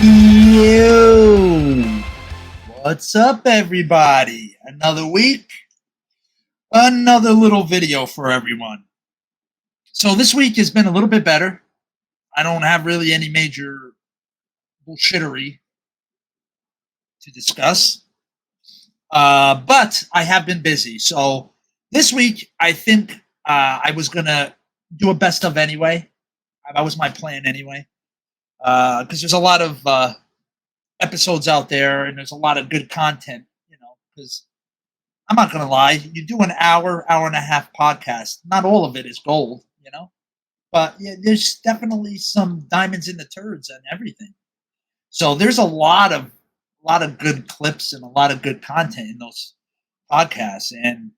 Yo, what's up, everybody? Another week, another little video for everyone. So this week has been a little bit better. I don't have really any major bullshittery to discuss, but I have been busy. So this week, I think I was gonna do a best of anyway. That was my plan anyway, because there's a lot of episodes out there, and there's a lot of good content. Because I'm not gonna lie, you do an hour and a half podcast. Not all of it is gold, but yeah, there's definitely some diamonds in the turds and everything. So there's a lot of good clips and a lot of good content in those podcasts, and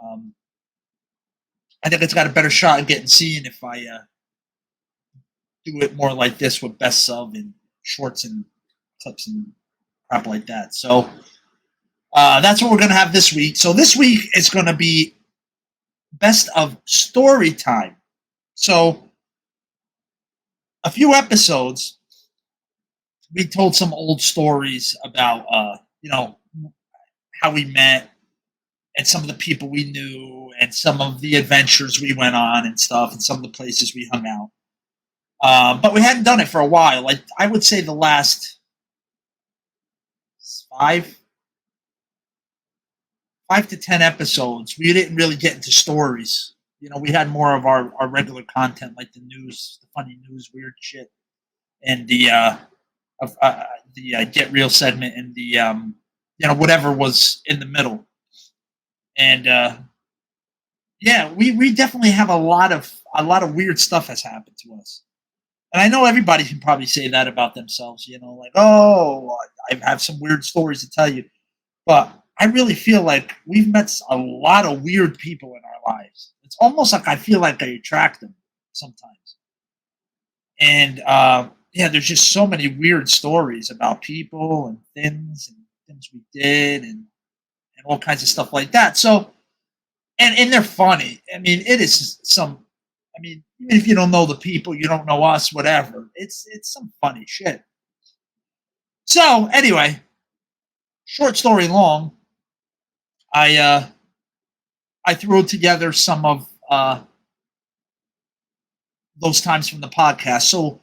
um, I think it's got a better shot of getting seen if I do it more like this with best of and shorts and clips and crap like that. So that's what we're going to have this week. So this week is going to be best of story time. So a few episodes, we told some old stories about, how we met and some of the people we knew and some of the adventures we went on and stuff and some of the places we hung out. But we hadn't done it for a while. Like I would say the last five to 10 episodes, we didn't really get into stories. We had more of our regular content, like the news, the funny news, weird shit, and the Get Real segment, and the whatever was in the middle. And yeah, we definitely have a lot of weird stuff has happened to us. And I know everybody can probably say that about themselves, like, oh, I have some weird stories to tell you. But I really feel like we've met a lot of weird people in our lives. It's almost like I feel like I attract them sometimes. And yeah, there's just so many weird stories about people and things we did and all kinds of stuff like that. So, and they're funny. I mean, it is some. I mean, even if you don't know the people, you don't know us, whatever. It's some funny shit. So anyway, short story long, I threw together some of those times from the podcast. So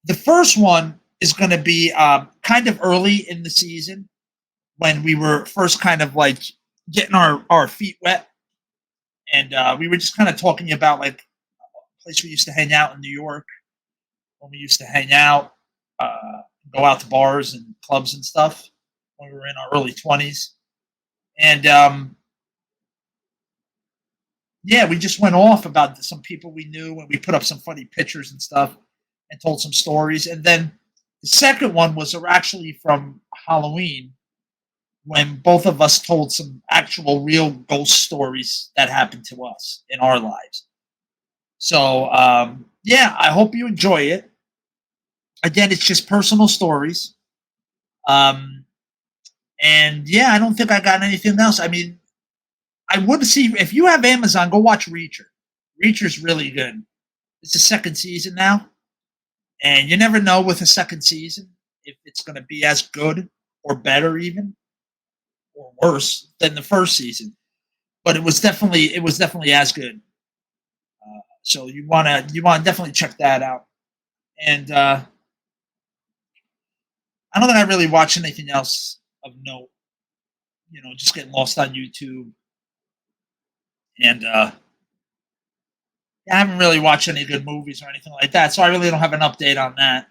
the first one is going to be kind of early in the season when we were first kind of like getting our feet wet, and we were just kind of talking about like a place we used to hang out in New York when we used to hang out, go out to bars and clubs and stuff when we were in our early 20s. And yeah, we just went off about some people we knew, and we put up some funny pictures and stuff and told some stories. And then the second one was actually from Halloween when both of us told some actual real ghost stories that happened to us in our lives. So, yeah, I hope you enjoy it. Again, it's just personal stories. Um, and yeah, I don't think I got anything else. I mean, I would see if you have Amazon, go watch Reacher. Reacher's really good. It's the second season now, and you never know with a second season if it's going to be as good or better, even or worse than the first season. But it was definitely as good. So you wanna definitely check that out. And I don't think I really watched anything else of note. Just getting lost on YouTube, and I haven't really watched any good movies or anything like that. So I really don't have an update on that.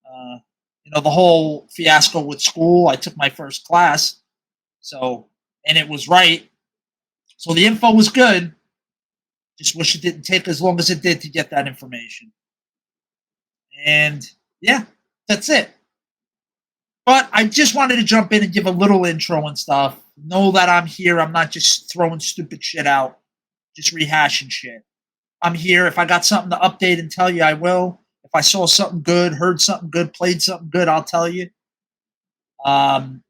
Uh, the whole fiasco with school. I took my first class, so and it was right. So the info was good. Just wish it didn't take as long as it did to get that information. And yeah, that's it. But I just wanted to jump in and give a little intro and stuff. Know that I'm here. I'm not just throwing stupid shit out, just rehashing shit. I'm here. If I got something to update and tell you, I will. If I saw something good, heard something good, played something good, I'll tell you. Um,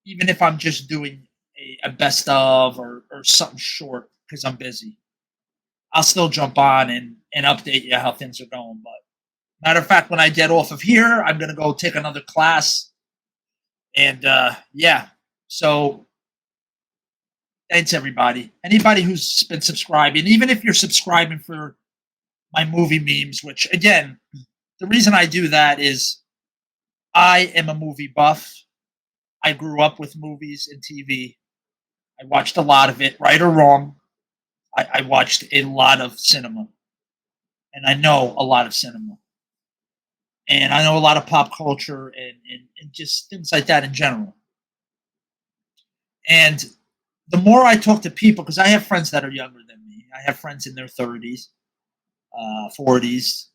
Even if I'm just doing a best of or something short because I'm busy, I'll still jump on and update you how things are going. But Matter of fact, when I get off of here, I'm going to go take another class. And yeah, so thanks everybody. Anybody who's been subscribing, even if you're subscribing for my movie memes, which again, the reason I do that is I am a movie buff. I grew up with movies and TV. I watched a lot of it, right or wrong. I watched a lot of cinema, and I know a lot of cinema, and I know a lot of pop culture and just things like that in general. And the more I talk to people, because I have friends that are younger than me, I have friends in their 30s, 40s,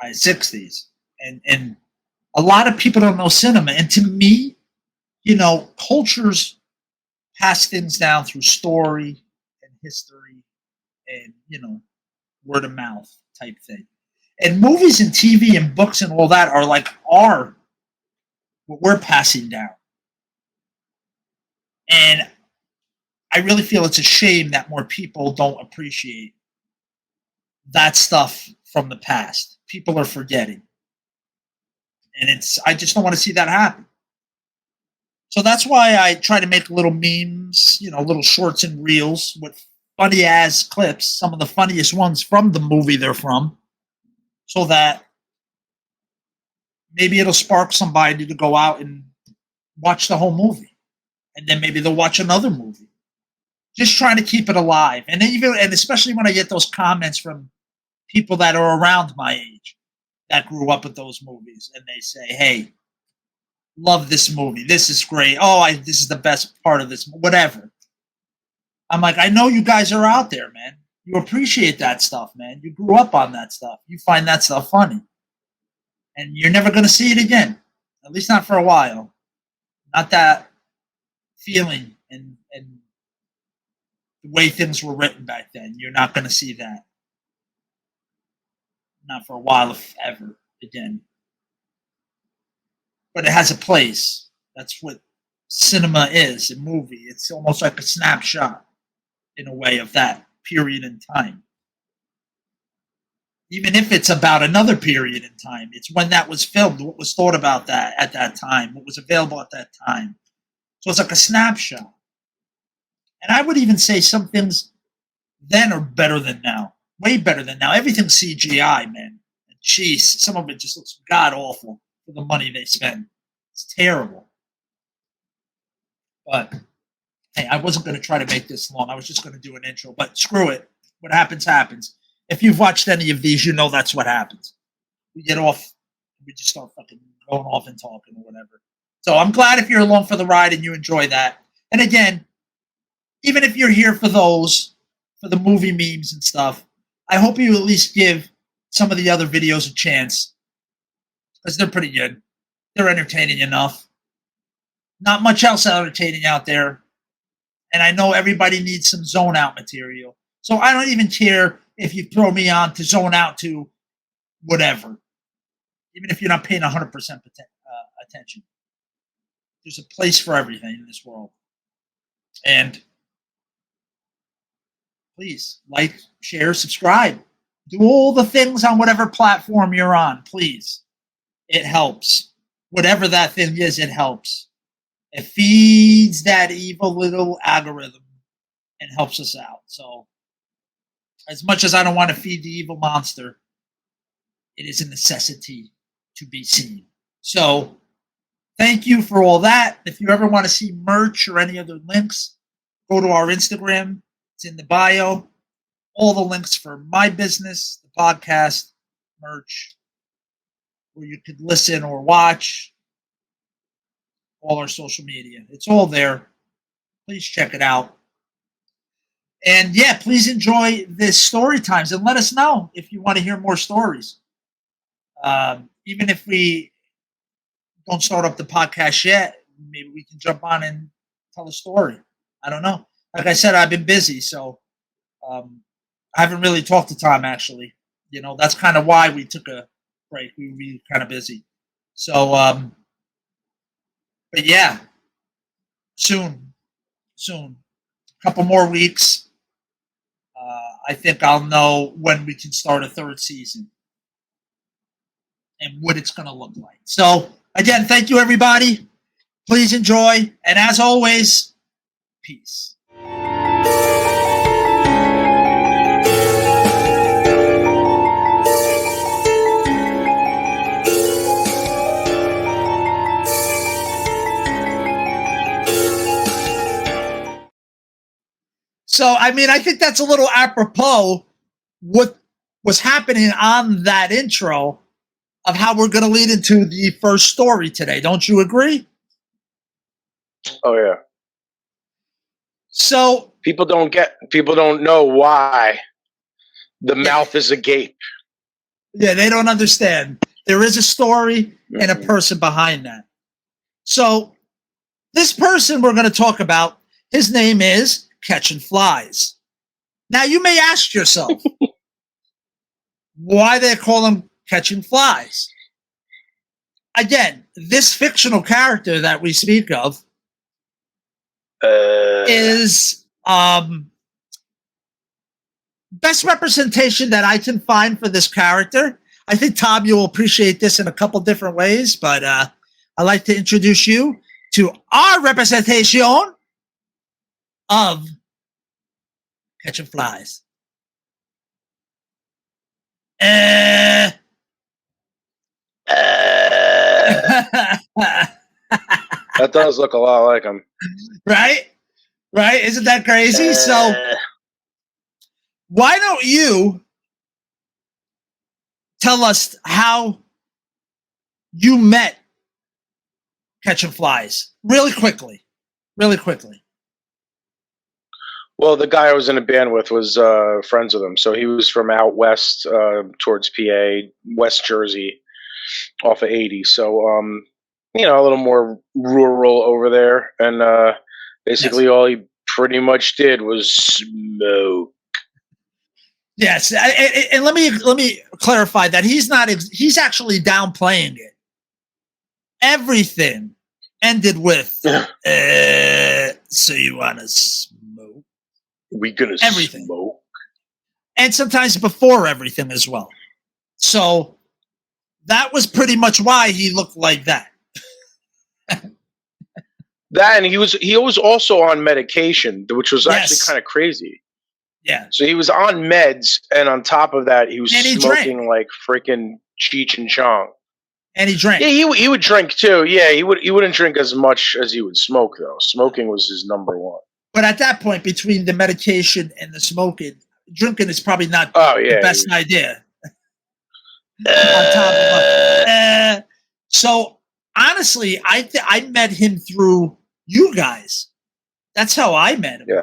60s, and a lot of people don't know cinema. And to me, cultures pass things down through story and history and word of mouth type thing. And movies and TV and books and all that are like what we're passing down. And I really feel it's a shame that more people don't appreciate that stuff from the past. People are forgetting. And I just don't want to see that happen. So that's why I try to make little memes, little shorts and reels with funny ass clips, some of the funniest ones from the movie they're from, so that maybe it'll spark somebody to go out and watch the whole movie. And then maybe they'll watch another movie. Just trying to keep it alive. And especially when I get those comments from people that are around my age that grew up with those movies, and they say, "Hey, love this movie. This is great. Oh, this is the best part of this. Whatever." I'm like, I know you guys are out there, man. You appreciate that stuff, man. You grew up on that stuff. You find that stuff funny, and you're never going to see it again. At least not for a while. Not that feeling and the way things were written back then. You're not going to see that. Not for a while, if ever, again. But it has a place. That's what cinema is, a movie. It's almost like a snapshot, in a way, of that period in time. Even if it's about another period in time, it's when that was filmed, what was thought about that at that time, what was available at that time. So it's like a snapshot. And I would even say some things then are better than now. Way better than now. Everything's CGI, man. And jeez, some of it just looks god awful for the money they spend. It's terrible. But hey, I wasn't going to try to make this long. I was just going to do an intro. But screw it. What happens, happens. If you've watched any of these, you know that's what happens. We get off, we just start fucking going off and talking or whatever. So I'm glad if you're along for the ride and you enjoy that. And again, even if you're here for the movie memes and stuff, I hope you at least give some of the other videos a chance, because they're pretty good. They're entertaining enough. Not much else entertaining out there. And I know everybody needs some zone out material. So I don't even care if you throw me on to zone out to whatever. Even if you're not paying 100% attention. There's a place for everything in this world. And please like, share, subscribe. Do all the things on whatever platform you're on, please. It helps. Whatever that thing is, it helps. It feeds that evil little algorithm and helps us out. So, as much as I don't want to feed the evil monster, it is a necessity to be seen. So, thank you for all that. If you ever want to see merch or any other links, go to our Instagram. It's in the bio. All the links for my business, the podcast, merch, where you could listen or watch, all our social media. It's all there. Please check it out. And yeah, please enjoy this story times and let us know if you want to hear more stories. Even if we don't start up the podcast yet, maybe we can jump on and tell a story. I don't know. Like I said, I've been busy, so I haven't really talked to Tom, actually. That's kind of why we took a break. We were kind of busy. So, but yeah, soon. A couple more weeks. I think I'll know when we can start a third season. and what it's going to look like. So, again, thank you, everybody. Please enjoy. And as always, peace. So, I mean, I think that's a little apropos what was happening on that intro of how we're going to lead into the first story today. Don't you agree? Oh, yeah. So people don't know why the mouth is agape. Yeah, they don't understand. There is a story and a person behind that. So this person we're going to talk about, his name is Catching Flies. Now you may ask yourself why they call him Catching Flies. Again, this fictional character that we speak of is best representation that I can find for this character. I think, Tom, you will appreciate this in a couple different ways, but I'd like to introduce you to our representation of Catching Flies. That does look a lot like him. Right? Right? Isn't that crazy? So why don't you tell us how you met Catching Flies really quickly. Well, the guy I was in a band with was friends with him. So he was from out west towards PA, West Jersey, off of 80. So, a little more rural over there. And basically all he pretty much did was smoke. Yes, and let me clarify that he's actually downplaying it. Everything ended with so you want to smoke? We gonna everything. Smoke? And sometimes before everything as well. So that was pretty much why he looked like that. That, and he was also on medication, which was actually kind of crazy. Yeah. So he was on meds, and on top of that, he was smoking like freaking Cheech and Chong. And he drank. Yeah, he would drink too. Yeah, he wouldn't drink as much as he would smoke though. Smoking was his number one. But at that point, between the medication and the smoking, drinking is probably not the best idea. On top of so honestly, I met him through you guys. That's how I met him. Yeah.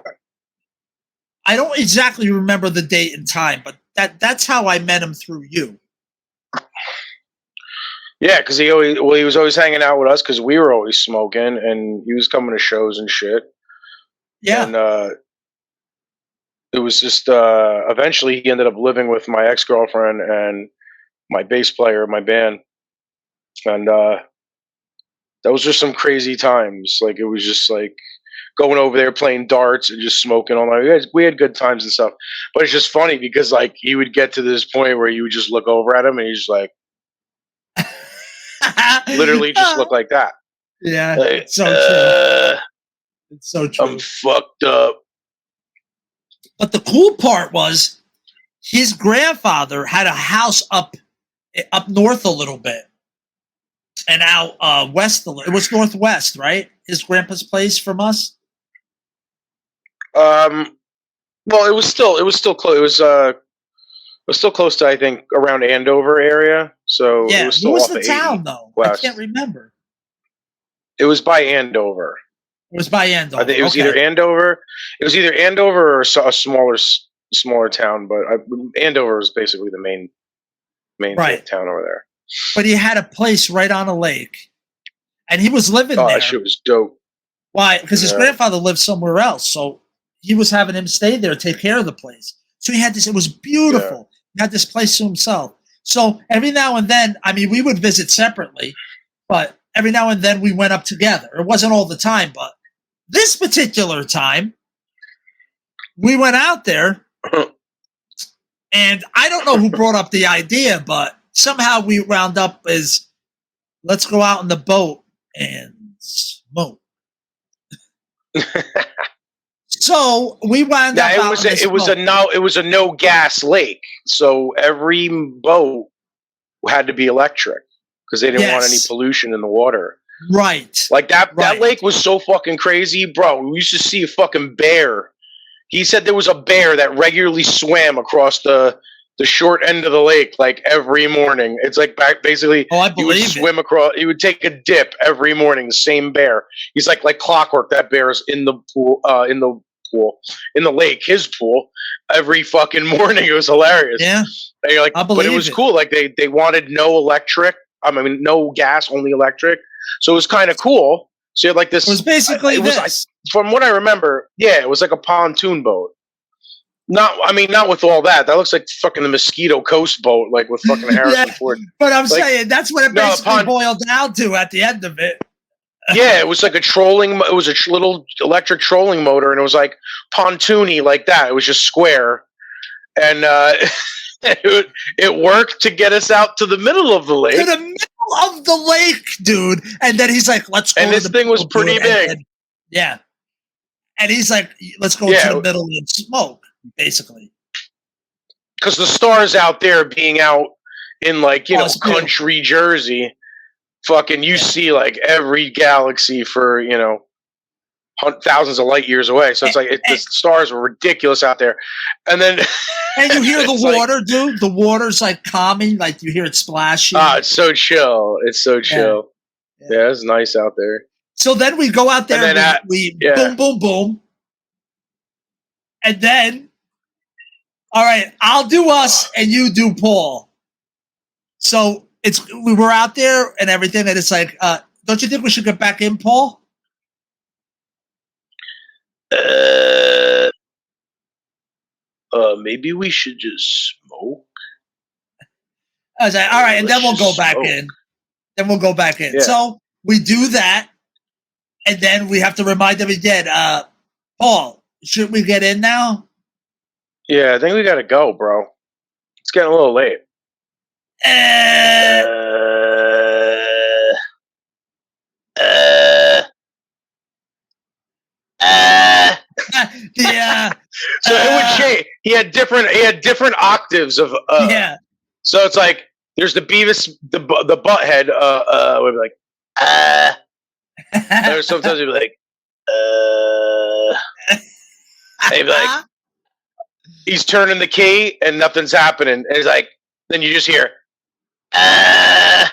I don't exactly remember the date and time, but that's how I met him, through you. Yeah, because he was always hanging out with us because we were always smoking, and he was coming to shows and shit. Yeah. And it was just eventually he ended up living with my ex-girlfriend and my bass player in my band, and that was just some crazy times. Like, it was just like going over there playing darts and just smoking all night. We had good times and stuff. But it's just funny because like he would get to this point where you would just look over at him and he's like literally just look like that. Yeah. Like, it's so true. It's so true. I'm fucked up. But the cool part was his grandfather had a house up north a little bit. And out west, it was northwest, right? His grandpa's place from us. Well, it was still close. It was still close to, I think, around Andover area. So yeah, it was still what was off the town though? West. I can't remember. It was by Andover. It was by Andover. I think it was either Andover. It was either Andover or a smaller town, but Andover was basically the main town over there. But he had a place right on a lake, and he was living there. Oh, that shit was dope. Why? Because his grandfather lived somewhere else, so he was having him stay there, take care of the place. So he had this. It was beautiful. He had this place to himself. So every now and then, I mean, we would visit separately, but every now and then we went up together. It wasn't all the time, but this particular time, we went out there, and I don't know who brought up the idea, but somehow we round up as let's go out in the boat and smoke. So we wound up. It was a no gas lake, so every boat had to be electric because they didn't want any pollution in the water. Right. Like that lake was so fucking crazy, bro. We used to see a fucking bear. He said there was a bear that regularly swam across the short end of the lake like every morning. It's like basically I believe he would swim across. He would take a dip every morning. The same bear. He's like clockwork. That bear is in the pool, in the lake, his pool, every fucking morning. It was hilarious. Yeah, and you're like, I believe but it was cool. Like they wanted no electric. No gas, only electric. So it was kind of cool. So you had like this. It was basically this. From what I remember, yeah, it was like a pontoon boat. Not with all that. That looks like fucking the Mosquito Coast boat, like with fucking Harrison Ford. But I'm saying that's what it basically boiled down to at the end of it. Yeah, it was like it was a little electric trolling motor, and it was like pontoony like that. It was just square, and it worked to get us out to the middle of the lake. To the middle of the lake, dude. And then he's like, "Let's go." And this thing was pretty big. Yeah. And he's like, "Let's go to the middle and smoke." Basically, because the stars out there being out in like country Jersey, fucking you see like every galaxy for thousands of light years away. So it's like the stars were ridiculous out there, and then and you hear the water, dude. The water's like calming, like you hear it splashing. It's so chill. It's so chill. Yeah, it's nice out there. So then we go out there and we boom, boom, boom, and then. All right, I'll do us and you do Paul. So we were out there and everything, and it's like, don't you think we should get back in, Paul? Maybe we should just smoke. I was like, all right, and then we'll go back in. Then we'll go back in. Yeah. So we do that, and then we have to remind them again, Paul, should we get in now? Yeah, I think we gotta go, bro. It's getting a little late. Yeah. So it would change. He had different octaves of. Yeah. So it's like there's the Beavis, the butthead. Would be like. Or sometimes he'd be like. He'd be like. He's turning the key and nothing's happening. And he's like, then you just hear, and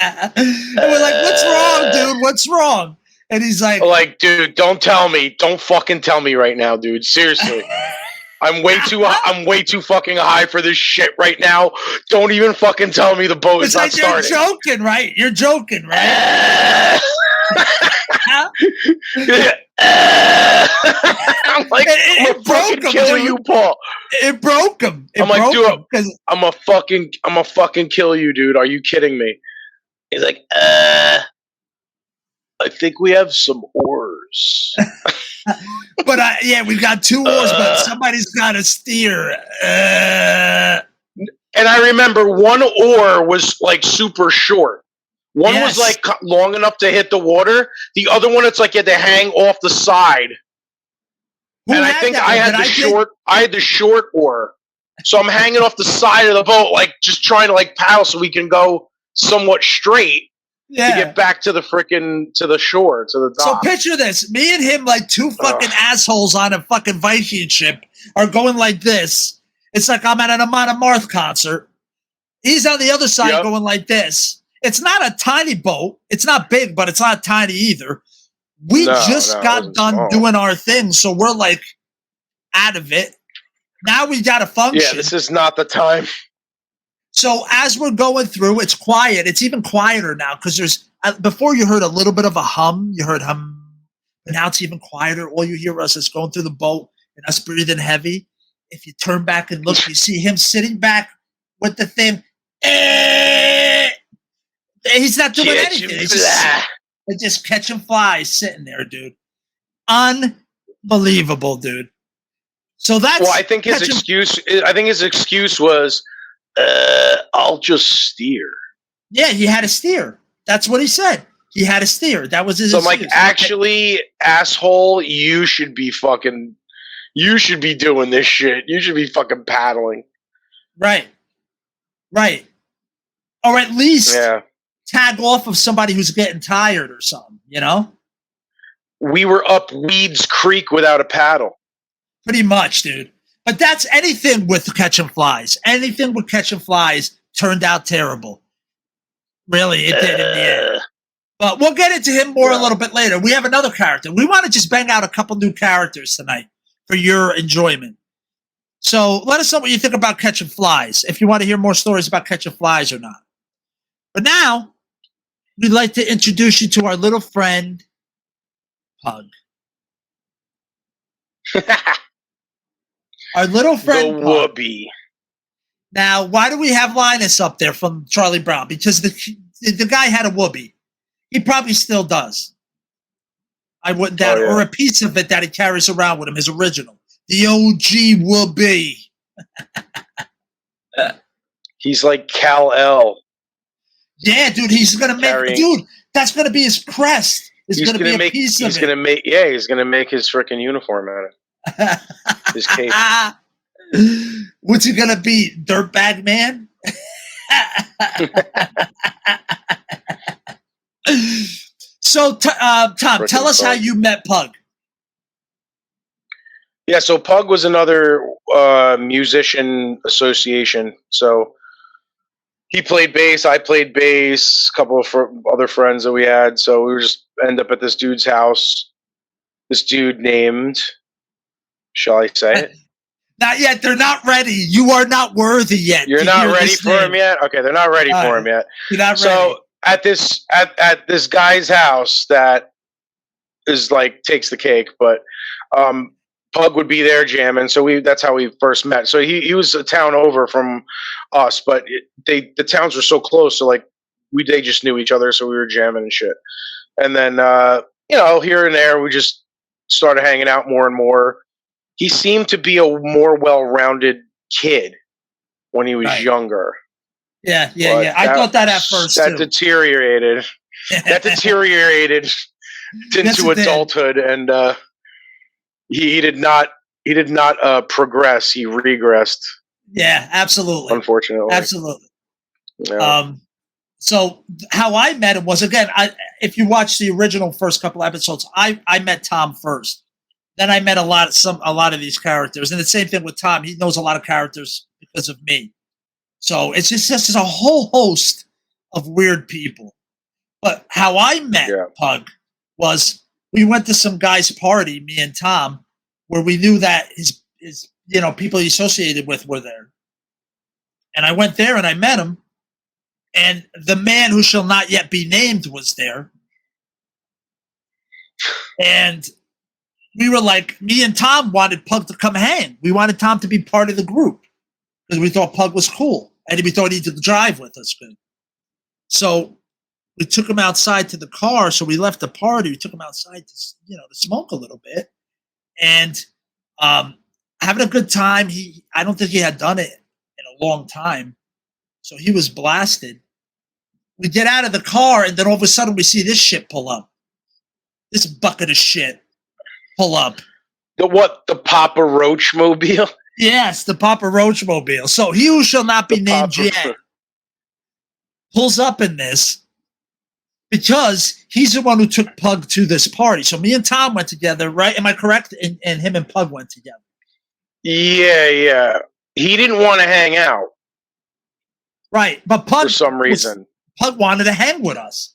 we're like, what's wrong, dude? What's wrong? And he's like, dude, don't tell me. Don't fucking tell me right now, dude. Seriously. I'm way too fucking high for this shit right now. Don't even fucking tell me the boat is not starting. You're joking, right? You're joking, right? I'm like, I'm gonna kill you, Paul. It broke him. I'm like, dude, I'm a fucking kill you, dude. Are you kidding me? He's like, I think we have some oars. But we've got 2 oars, but somebody's got to steer. And I remember one oar was like super short. One was like long enough to hit the water. The other one, it's like you had to hang off the side. And I think I had the short oar. So I'm hanging off the side of the boat, like just trying to like paddle so we can go somewhat straight to get back to the shore, to the dock. So picture this. Me and him, like 2 fucking assholes on a fucking Viking ship, are going like this. It's like I'm at an Amon Amarth concert. He's on the other side going like this. It's not a tiny boat. It's not big, but it's not tiny either. We just got done doing our thing, so we're like out of it. Now we got to function. Yeah, this is not the time. So as we're going through, it's quiet. It's even quieter now because there's before you heard a little bit of a hum. You heard hum. And now it's even quieter. All you hear us is going through the boat and us breathing heavy. If you turn back and look, you see him sitting back with the thing. He's not doing anything. He's just catching flies sitting there, dude. Unbelievable, dude. So that's I think his excuse was I'll just steer. Yeah, he had a steer. That's what he said. He had a steer. That was his So I'm like, excuse. actually, asshole, you should be doing this shit. You should be fucking paddling. Right. Or at least tag off of somebody who's getting tired or something, you know? We were up Weeds Creek without a paddle. Pretty much, dude. But that's anything with catching flies. Anything with catching flies turned out terrible. Really, it did in the end. But we'll get into him more a little bit later. We have another character. We want to just bang out a couple new characters tonight for your enjoyment. So let us know what you think about catching flies, if you want to hear more stories about catching flies or not. But now, we'd like to introduce you to our little friend, Pug. Our little friend, the Whoopee. Now, why do we have Linus up there from Charlie Brown? Because the guy had a whoopee. He probably still does. I wouldn't doubt it. Or a piece of it that he carries around with him, his original. The OG whoopee. He's like Kal-El. Yeah, dude, he's going to make... Dude, that's going to be his crest. He's going to be a piece of it. He's going to make his freaking uniform out of it. His cape. What's he gonna be? Dirtbag Man? So, Tom, tell us how you met Pug. Yeah, so Pug was another musician association. So he played bass, I played bass, a couple of other friends that we had. So we were just end up at this dude's house. This dude named... Shall I say it? Not yet. They're not ready. You are not worthy yet. You're not ready for him yet? Okay, they're not ready for him yet. You're not ready. So at this guy's house that is like takes the cake, but Pug would be there jamming. So that's how we first met. So he was a town over from us, but the towns were so close. So like they just knew each other. So we were jamming and shit. And then here and there we just started hanging out more and more. He seemed to be a more well-rounded kid when he was younger. Yeah. I thought that at first. That deteriorated. Into adulthood, and he did not progress. He regressed. Yeah, absolutely. Unfortunately, absolutely. Yeah. So how I met him was, again, if you watch the original first couple episodes, I met Tom first. Then I met a lot of these characters, and the same thing with Tom. He knows a lot of characters because of me. So it's just a whole host of weird people. But how I met Pug was we went to some guy's party, me and Tom, where we knew that his people he associated with were there. And I went there and I met him, and the man who shall not yet be named was there. And we were like, me and Tom wanted Pug to come hang. We wanted Tom to be part of the group because we thought Pug was cool, and we thought he could drive with us. So we took him outside to the car. So we left the party. We took him outside to smoke a little bit, and having a good time. I don't think he had done it in a long time, so he was blasted. We get out of the car, and then all of a sudden we see this shit pull up. This bucket of shit pull up. The Papa Roach mobile? Yes, the Papa Roach mobile. So he who shall not be named yet pulls up in this because he's the one who took Pug to this party. So me and Tom went together, right? Am I correct? And him and Pug went together. Yeah. He didn't want to hang out. Right. But Pug, for some reason, Pug wanted to hang with us.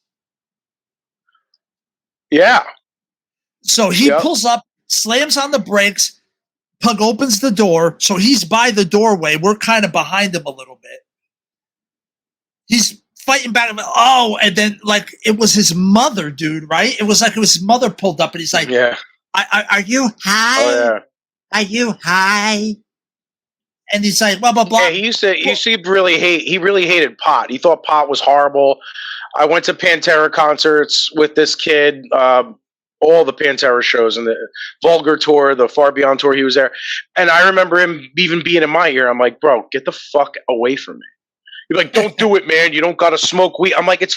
Yeah. So he pulls up, slams on the brakes. Pug opens the door. So he's by the doorway. We're kind of behind him a little bit. He's fighting back. Oh, and then like it was his mother, dude, right? It was like his mother pulled up and he's like, yeah. Are you high? Oh, yeah. Are you high? And he's like, blah, blah, blah. Yeah, he really hated pot. He thought pot was horrible. I went to Pantera concerts with this kid. all the Pantera shows and the Vulgar tour, the Far Beyond tour. He was there, and I remember him even being in my ear. I'm like, bro, get the fuck away from me. You're like, don't do it, man. You don't gotta smoke weed. I'm like, it's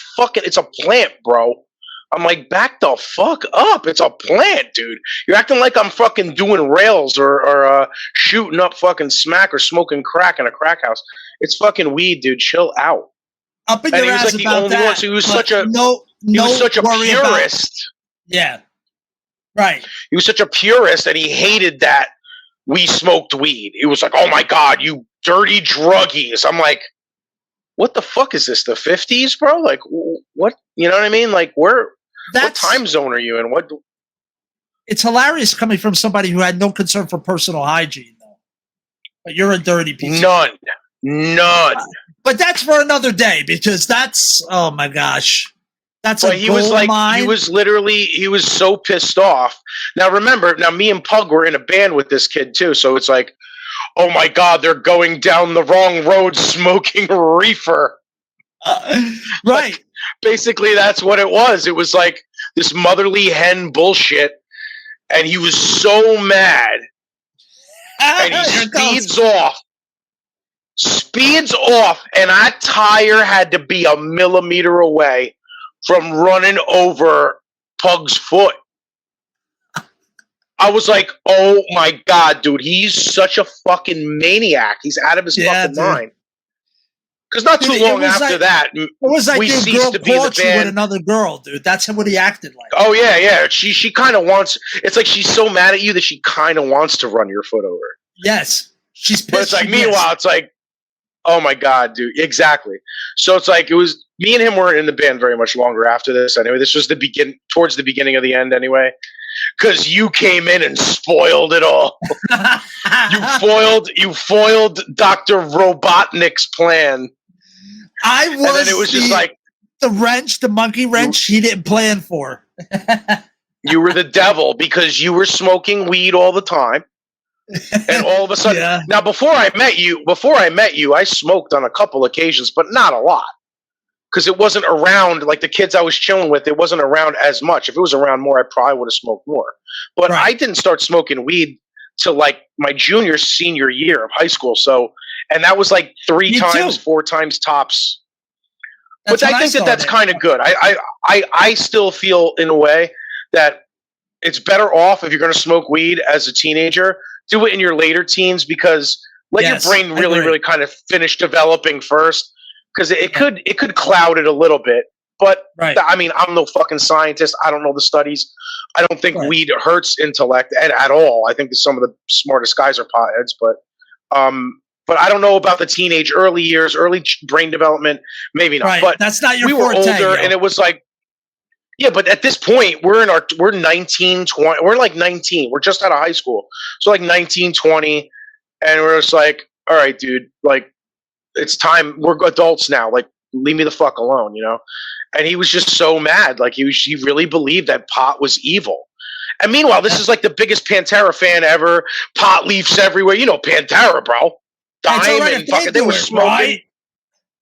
a plant, bro. I'm like, back the fuck up. It's a plant, dude. You're acting like I'm fucking doing rails or shooting up fucking smack or smoking crack in a crack house. It's fucking weed, dude. Chill out. Up in And your he was ass like the about only that, one. So he was but such a he was such a purist. Yeah. Right. He was such a purist, and he hated that we smoked weed. He was like, "Oh my god, you dirty druggies!" I'm like, "What the fuck is this? The 50s, bro? Like, what? You know what I mean? Like, what time zone are you in? What?" It's hilarious coming from somebody who had no concern for personal hygiene, though. But you're a dirty piece. None. But that's for another day, because that's, oh my gosh. That's a gold mine. He was so pissed off. Now remember, me and Pug were in a band with this kid too, so it's like, oh my god, they're going down the wrong road smoking reefer. Right. Like, basically, that's what it was. It was like this motherly hen bullshit, and he was so mad. And he speeds off, and that tire had to be a millimeter away from running over Pug's foot. I was like, oh my god, dude, he's such a fucking maniac. He's out of his fucking mind. Because not too long after that, it was like we ceased to be the band with another girl, dude. That's what he acted like. Oh yeah. She kind of wants. It's like she's so mad at you that she kind of wants to run your foot over. Yes, she's pissed. But it's like, meanwhile, it's like, oh my god, dude, exactly. So it's like, it was me and him weren't in the band very much longer after this. Anyway, this was towards the beginning of the end. Anyway, because you came in and spoiled it all. you foiled Dr. Robotnik's plan. I was, and then it was just like the monkey wrench he didn't plan for. You were the devil because you were smoking weed all the time. And all of a sudden, Now before I met you, I smoked on a couple occasions, but not a lot. Because it wasn't around, like the kids I was chilling with, it wasn't around as much. If it was around more, I probably would have smoked more. But I didn't start smoking weed till like my senior year of high school. So, and that was like 4 times tops. But I think that's kind of good. I still feel in a way that it's better off if you're going to smoke weed as a teenager. Do it in your later teens, because let your brain really kind of finish developing first, because it could cloud it a little bit. But I mean, I'm no fucking scientist. I don't know the studies. I don't think weed hurts intellect at all. I think that some of the smartest guys are potheads, but I don't know about the teenage, early years, early brain development. Maybe not. Right. But that's not your we were forte, older, and it was like, yeah, but at this point, we're 19, 20. We're like 19. We're just out of high school. So like 19, 20. And we're just like, all right, dude, like, it's time. We're adults now. Like, leave me the fuck alone, you know? And he was just so mad. Like, he really believed that pot was evil. And meanwhile, this is like the biggest Pantera fan ever. Pot leaves everywhere. You know Pantera, bro. Diamond, fucking, they were smoking. Right?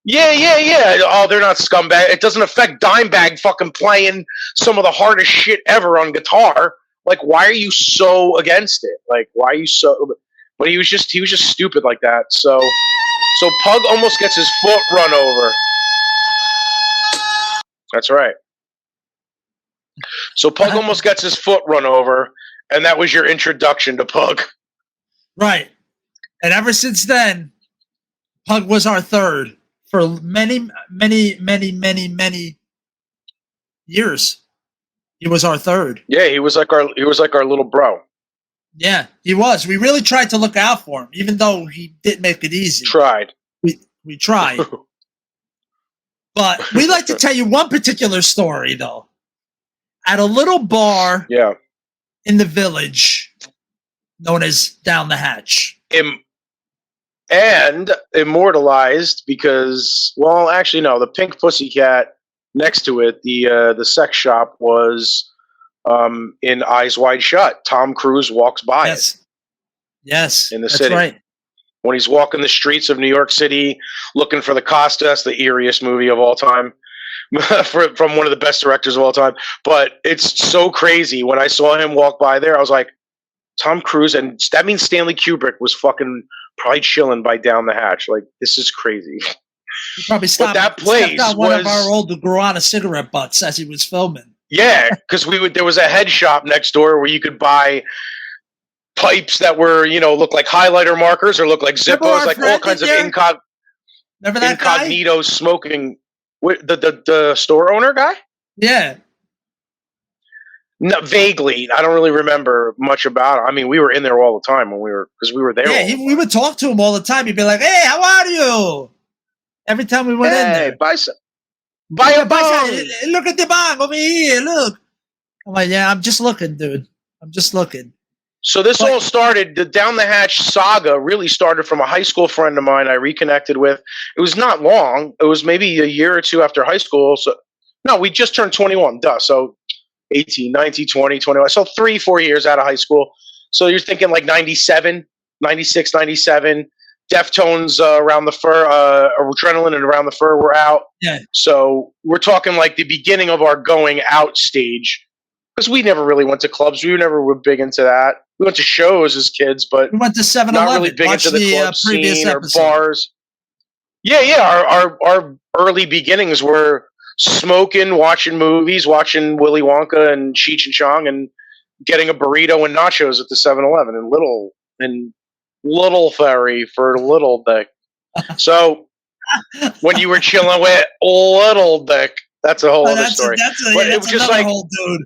Yeah. Oh, they're not scumbag. It doesn't affect Dimebag fucking playing some of the hardest shit ever on guitar. Like, why are you so against it? Like, why are you so? But he was just stupid like that. So Pug almost gets his foot run over. That's right. So Pug almost gets his foot run over, and that was your introduction to Pug. Right. And ever since then, Pug was our third for many, many, many, many, many years. He was our third. Yeah, he was like our little bro. Yeah, he was. We really tried to look out for him, even though he didn't make it easy. We tried. But we'd like to tell you one particular story, though. At a little bar in the village known as Down the Hatch. And immortalized because, well, actually, no, the Pink Pussycat next to it, the sex shop was in Eyes Wide Shut. Tom Cruise walks by it. Yes. In the city. That's right. When he's walking the streets of New York City looking for the Costa, that's the eeriest movie of all time. from one of the best directors of all time. But it's so crazy. When I saw him walk by there, I was like, Tom Cruise, and that means Stanley Kubrick was fucking probably chilling by down the hatch. Like, this is crazy. He probably stopped. But that place stepped on one of was- our old Guarana cigarette butts as he was filming. Yeah, because there was a head shop next door where you could buy pipes that were, look like highlighter markers or look like Remember our Zippos, like all friend kinds of there? Remember that guy? incognito smoking. The store owner guy? Yeah. No, vaguely. I don't really remember much about it. I mean, we were in there all the time because we were there. Yeah, we would talk to him all the time. He'd be like, "Hey, how are you?" Every time we went in there. Buy a bong. Look at the bong over here. Look. I'm like, yeah, I'm just looking, dude. I'm just looking. So this all started, the Down the Hatch saga really started from a high school friend of mine I reconnected with. It was not long. It was maybe a year or two after high school. So no, we just turned 21. Duh. So 18, 19, 20, 21. So 3-4 years out of high school. So you're thinking like 97, 96, 97. Deftones Around the Fur, Adrenaline and Around the Fur were out. Yeah. So we're talking like the beginning of our going out stage. Because we never really went to clubs. We never were big into that. We went to shows as kids, but We went to 7-Eleven. not really big into the club previous scene or episode. bars. Yeah. Our early beginnings were smoking, watching movies, watching Willy Wonka and Cheech and Chong, and getting a burrito and nachos at the 7-Eleven in Little Ferry for Little Dick. So when you were chilling with Little Dick, that's a whole other story. But it was just like, whole dude.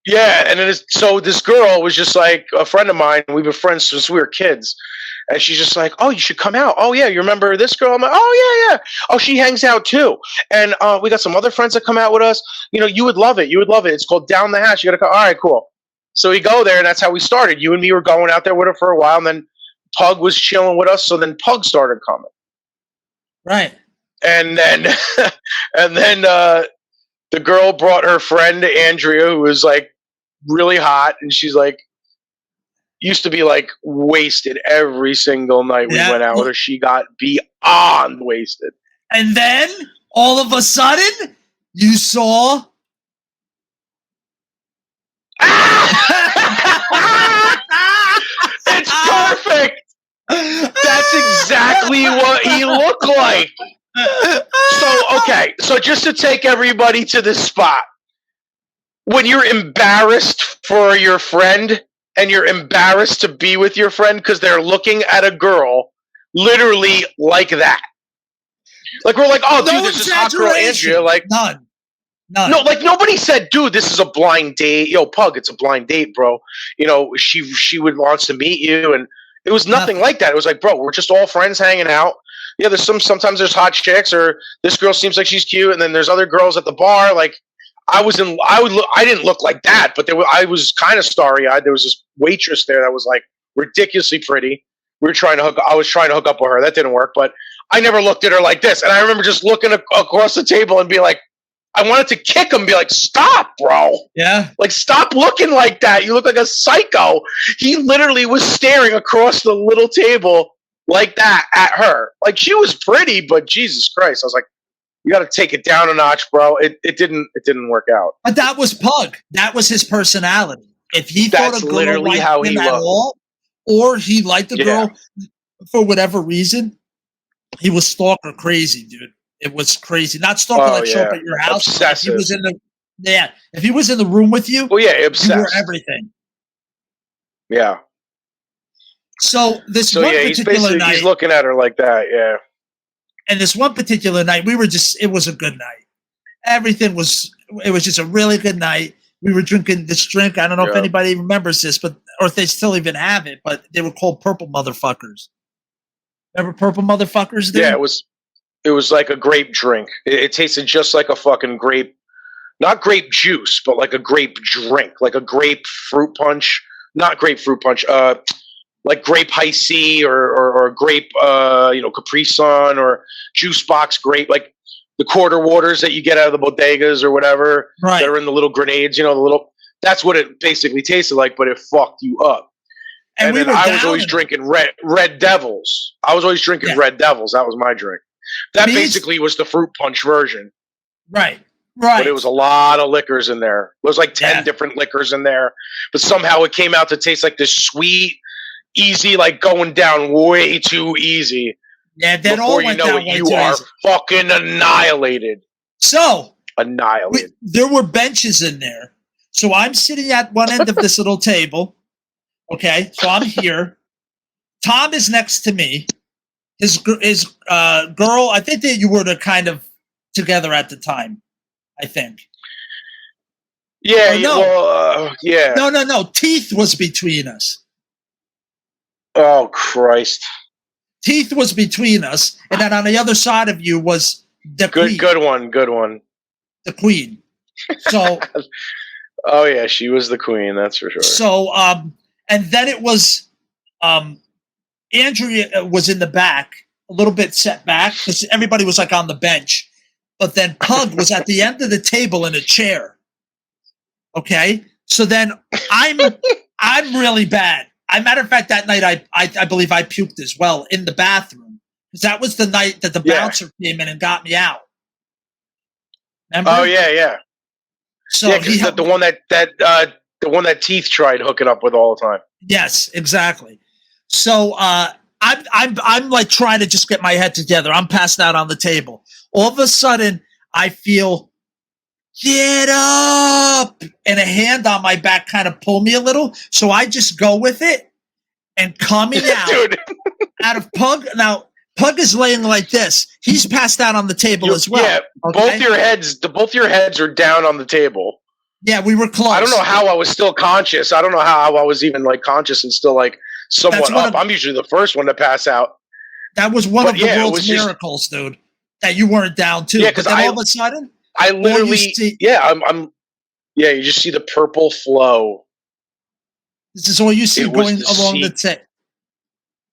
yeah, and so this girl was just like a friend of mine. We've been friends since we were kids. And she's just like, oh, you should come out. Oh, yeah, you remember this girl? I'm like, oh, yeah. Oh, she hangs out too. And we got some other friends that come out with us. You would love it. You would love it. It's called Down the Hatch. You got to come. All right, cool. So we go there, and that's how we started. You and me were going out there with her for a while, and then Pug was chilling with us. So then Pug started coming. Right. And then the girl brought her friend Andrea, who was like really hot, and she's like used to be like wasted every single night we went out with her. She got beyond wasted. And then all of a sudden you saw it's perfect. That's exactly what he looked like. So just to take everybody to this spot, when you're embarrassed for your friend and you're embarrassed to be with your friend because they're looking at a girl literally like that. Like, we're like, oh, dude, there's this hot girl, Andrea. Like, none. No, like, nobody said, dude, this is a blind date. Yo, Pug, it's a blind date, bro. She wants to meet you. And it was nothing like that. It was like, bro, we're just all friends hanging out. Yeah, sometimes there's hot chicks, or this girl seems like she's cute, and then there's other girls at the bar. Like, I didn't look like that, but I was kind of starry-eyed. There was this waitress there that was like ridiculously pretty. I was trying to hook up with her. That didn't work, but I never looked at her like this. And I remember just looking across the table and be like, I wanted to kick him, be like, stop, bro. Yeah. Like, stop looking like that. You look like a psycho. He literally was staring across the little table like that at her. Like, she was pretty, but Jesus Christ. I was like, you got to take it down a notch, bro. It didn't work out. But that was Pug. That was his personality. If he thought a girl liked him at all, or he liked the girl for whatever reason, he was stalker crazy, dude. It was crazy. Not stalker show up at your house. Obsessive. If he was in the room with you, obsessed. You were everything. Yeah. So he's looking at her like that, yeah. And this one particular night, it was a good night. It was just a really good night. We were drinking this drink. I don't know if anybody remembers this, or if they still even have it, but they were called Purple Motherfuckers. Remember Purple Motherfuckers? Dude? Yeah, it was like a grape drink. It tasted just like a fucking grape, not grape juice, but like a grape drink, like a grape fruit punch, not grapefruit punch, like grape high C or grape, Capri Sun or juice box grape, like the quarter waters that you get out of the bodegas or whatever that are in the little grenades, that's what it basically tasted like, but it fucked you up. And then I was always drinking Red Devils. I was always drinking Red Devils. That was my drink. That basically was the fruit punch version. Right. Right. But it was a lot of liquors in there. It was like 10 Yeah. different liquors in there. But somehow it came out to taste like this sweet, easy, like going down way too easy. Yeah, that all Before you went know down it, way you too are easy. fucking annihilated. So Annihilated. there were benches in there. So I'm sitting at one end of this little table. Okay, so I'm here. Tom is next to me. His girl, I think that you were kind of together at the time. I think. Yeah, Or no. well, yeah. No. Teeth was between us. Oh, Christ. Teeth was between us, and then on the other side of you was the queen. Good one. The queen. So. Oh yeah, she was the queen. That's for sure. So, and then it was, Andrea was in the back, a little bit set back because everybody was like on the bench, but then Pug was at the end of the table in a chair. Okay, so then I'm really bad. Matter of fact, that night I believe I puked as well in the bathroom because that was the night that the bouncer came in and got me out. Remember? Oh yeah. So yeah, because the one that Teeth tried hooking up with all the time. Yes, exactly. So I'm like trying to just get my head together. I'm passed out on the table. All of a sudden, I feel, get up, and a hand on my back kind of pull me a little. So I just go with it, and coming out out of Pug. Now Pug is laying like this. He's passed out on the table as well. Yeah, okay? both your heads are down on the table. Yeah, we were close. I don't know how I was still conscious. I don't know how I was even like conscious and still like somewhat up. I'm usually the first one to pass out. That was one of the world's miracles, dude. That you weren't down too. Yeah, because all of a sudden, I literally, you just see the purple flow. This is all you see going along the tip.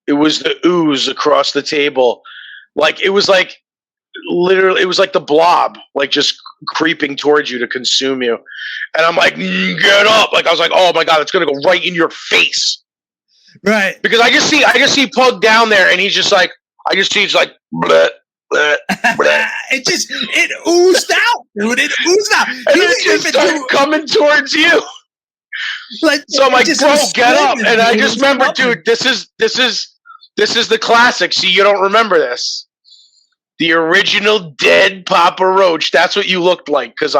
It was the ooze across the table. Like, it was like, literally, it was like the blob, like just creeping towards you to consume you. And I'm like, get up. Like, I was like, oh my God, it's going to go right in your face. Right. Because I just see Pug down there and he's just like, I just see he's like, bleh, bleh, bleh. it oozed out, dude. It oozed out. And it just started coming towards you. Like, so I'm like, bro, get up. And I just remember, dude, this is the classic. See, you don't remember this. The original dead Papa Roach. That's what you looked like. Because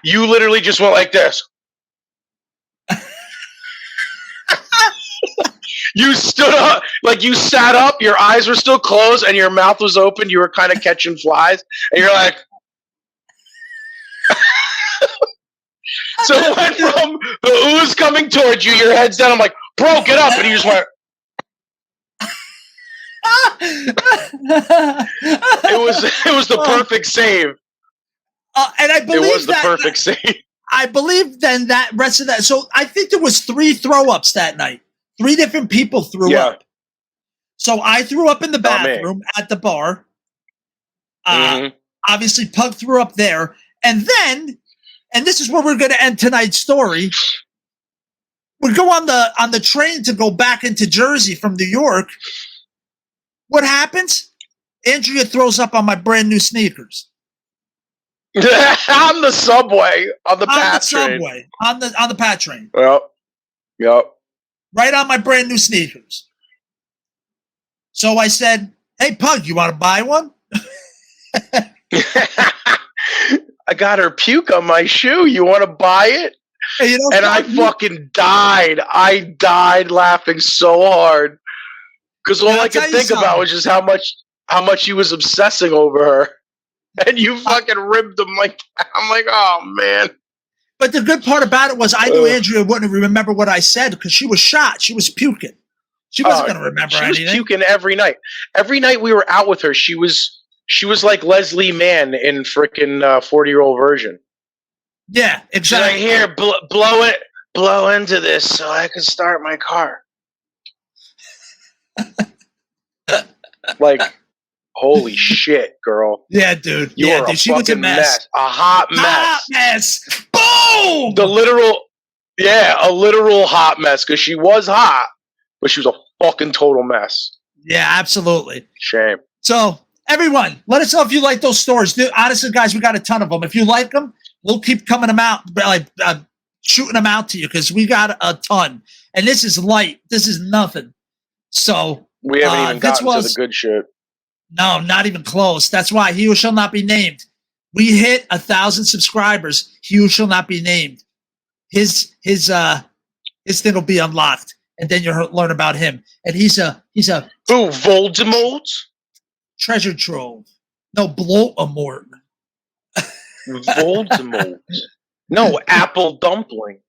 you literally just went like this. You stood up, like you sat up, your eyes were still closed, and your mouth was open. You were kind of catching flies. And you're like... So it went from the ooze coming towards you, your head's down. I'm like, bro, get up. And you just went... It was the perfect save. And I believe it was the perfect save. I believe then that rest of that. So I think there was 3 throw-ups that night. 3 different people threw up. So I threw up in the bathroom at the bar. Obviously, Pug threw up there. And then, and this is where we're going to end tonight's story. We go on the train to go back into Jersey from New York. What happens? Andrea throws up on my brand new sneakers. On the subway, on the Pat train. On the Pat train. Yep. Right on my brand new sneakers. So I said, hey, Pug, you want to buy one? I got her puke on my shoe. You want to buy it? And I fucking died. I died laughing so hard. Because all I could think about was just how much he was obsessing over her. And you fucking ribbed him like that. I'm like, oh, man. But the good part about it was I knew Andrea wouldn't remember what I said because she was shot. She was puking. She wasn't going to remember anything. She was puking every night. Every night we were out with her, she was like Leslie Mann in frickin' 40-year-old version. Yeah, exactly. She's like, here, blow into this so I can start my car. Like, holy shit, girl. Yeah, dude. You are a fucking mess. A hot mess. Hot mess. Boom! A literal hot mess, because she was hot, but she was a fucking total mess. Yeah, absolutely. Shame. So, everyone, let us know if you like those stories. Dude, honestly, guys, we got a ton of them. If you like them, we'll keep coming them out, like shooting them out to you because we got a ton. And this is light. This is nothing. So We haven't even gotten to the good shit. No, not even close. That's why He Who Shall Not Be Named. We hit 1,000 subscribers. He Who Shall Not Be Named. His thing will be unlocked, and then you'll learn about him. And he's a Who, Voldemort? treasure trove. No, bloat-a-mort. Voldemort. No, apple dumpling.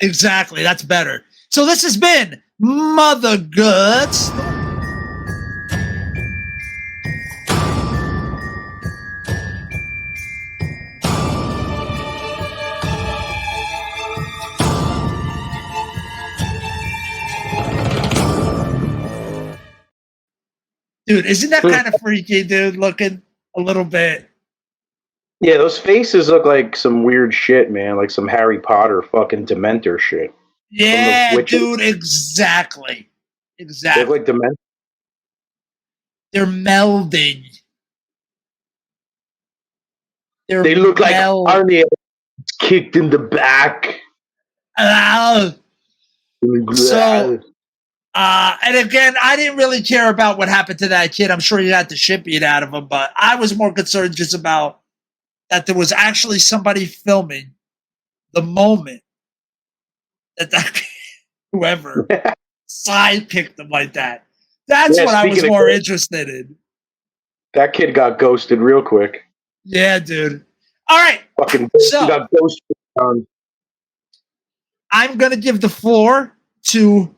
Exactly, that's better. So this has been Mother Goods. Dude, isn't that kind of freaky, dude, looking a little bit? Yeah, those faces look like some weird shit, man. Like some Harry Potter fucking Dementor shit. Yeah, dude, exactly. They Exactly. look like Dementor. They're melding. They look like Arnie kicked in the back. So, and again, I didn't really care about what happened to that kid. I'm sure he got the shit beat out of him, but I was more concerned just about that there was actually somebody filming the moment that whoever sidekicked him like that. That's what I was more interested in. That kid got ghosted real quick. Yeah, dude. All right. Fucking so, got ghosted. I'm going to give the floor to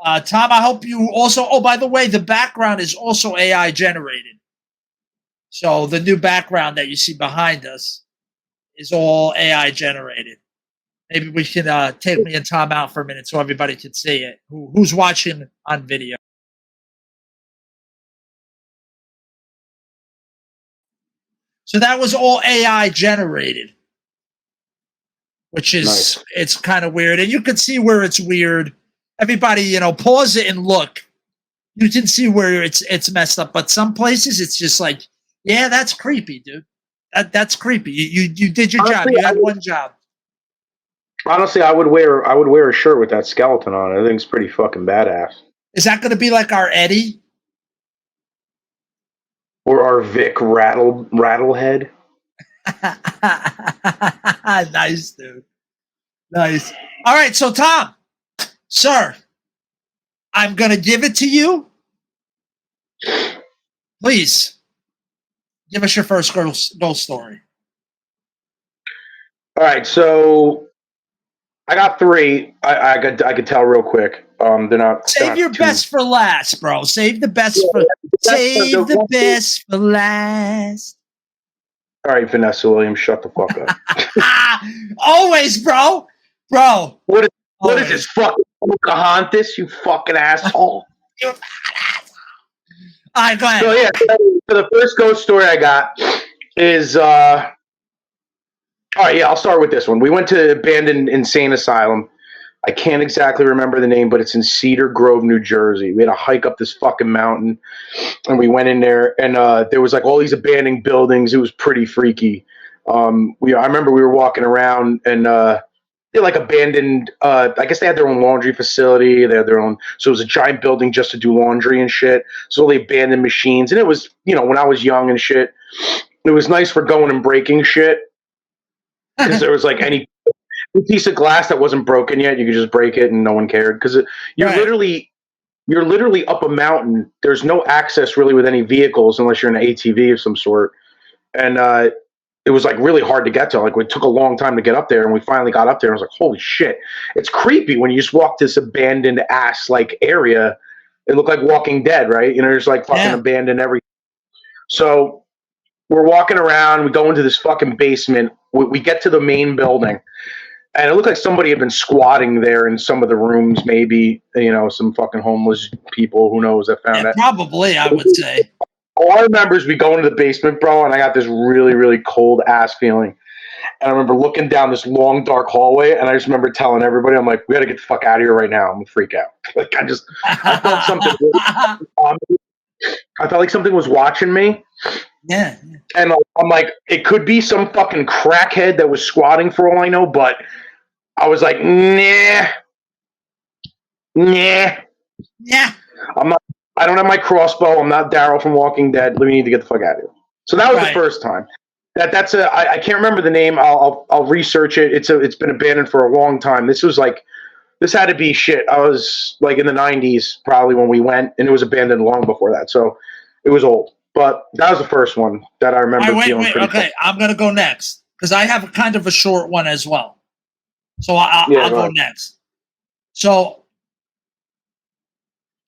Tom. I hope you also. Oh, by the way, the background is also AI generated. So the new background that you see behind us is all AI generated. Maybe we can take me and Tom out for a minute so everybody can see it. Who's watching on video? So that was all AI generated, which is nice. It's kind of weird, and you can see where it's weird. Everybody, pause it and look. You can see where it's messed up, but some places it's just like, yeah, that's creepy, dude. That's creepy. You did your job. You had one job. Honestly, I would wear a shirt with that skeleton on it. I think it's pretty fucking badass. Is that going to be like our Eddie? Or our Vic Rattlehead? Nice, dude. Nice. All right, so Tom, sir, I'm going to give it to you. Please, give us your first ghost story. All right, so I got 3. I could tell real quick. They're not. Save your best for last, bro. Save the best save the best for last. All right, Vanessa Williams, shut the fuck up. Always, bro. What is this fucking Pocahontas, you fucking asshole? You asshole. All right, go ahead. So yeah, so the first ghost story I got is all right, yeah, I'll start with this one. We went to abandoned insane asylum. I can't exactly remember the name, but it's in Cedar Grove, New Jersey. We had to hike up this fucking mountain, and we went in there, and there was like all these abandoned buildings. It was pretty freaky. I remember we were walking around, and they like abandoned. I guess they had their own laundry facility. They had their own. So it was a giant building just to do laundry and shit. So all the abandoned machines, and it was, when I was young and shit, it was nice for going and breaking shit because there was like any piece of glass that wasn't broken yet, you could just break it and no one cared because you're literally up a mountain. There's no access really with any vehicles unless you're in an ATV of some sort, and it was like really hard to get to. Like, it took a long time to get up there, and we finally got up there. And I was like, holy shit, it's creepy when you just walk this abandoned ass like area. It looked like Walking Dead, right? There's like fucking abandoned everything. So we're walking around. We go into this fucking basement. We get to the main building. And it looked like somebody had been squatting there in some of the rooms, maybe, some fucking homeless people, who knows, that found it. Probably, I would say. All I remember is we go into the basement, bro, and I got this really, really cold ass feeling. And I remember looking down this long, dark hallway, and I just remember telling everybody, I'm like, we got to get the fuck out of here right now. I'm going to freak out. I felt something really on me. I felt like something was watching me. Yeah. And I'm like, it could be some fucking crackhead that was squatting for all I know, but I was like, nah. Yeah. I'm not. I don't have my crossbow. I'm not Daryl from Walking Dead. We need to get the fuck out of here. So that was the first time. That's a. I can't remember the name. I'll research it. It's been abandoned for a long time. This had to be shit. I was like in the 90s probably when we went, and it was abandoned long before that. So it was old. But that was the first one that I remember feeling pretty. Okay, I'm gonna go next because I have a kind of a short one as well. So I'll go next. So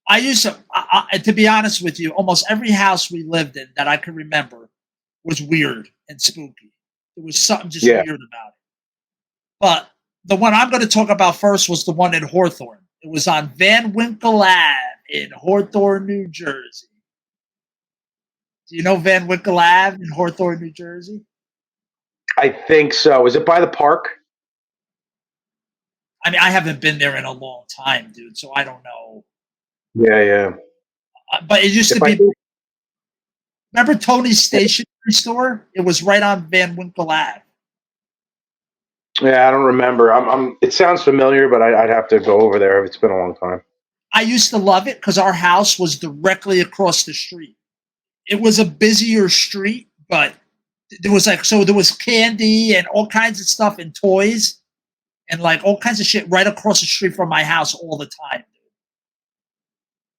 I used to be honest with you, almost every house we lived in that I can remember was weird and spooky. There was something just weird about it. But the one I'm going to talk about first was the one in Hawthorne. It was on Van Winkle Ave in Hawthorne, New Jersey. Do you know Van Winkle Ave in Hawthorne, New Jersey? I think so. Is it by the park? I mean, I haven't been there in a long time, dude, so I don't know. Yeah. But it used to be. Remember Tony's stationery store? It was right on Van Winkle Ave. Yeah, I don't remember. It sounds familiar, but I'd have to go over there. It's been a long time. I used to love it because our house was directly across the street. It was a busier street, but there was there was candy and all kinds of stuff and toys and like all kinds of shit right across the street from my house all the time.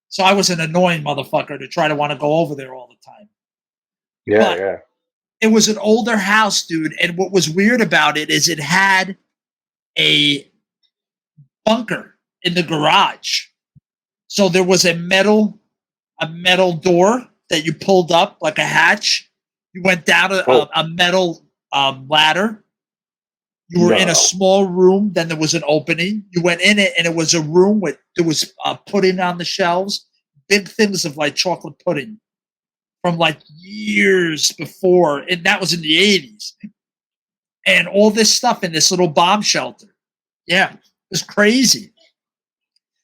So I was an annoying motherfucker to try to want to go over there all the time. Yeah. It was an older house, dude, and what was weird about it is it had a bunker in the garage. So there was a metal door that you pulled up like a hatch. You went down a metal ladder. You were in a small room. Then there was an opening. You went in it, and it was a room with there was pudding on the shelves, big things of like chocolate pudding from like years before, and that was in the 80s. And all this stuff in this little bomb shelter. Yeah, it was crazy.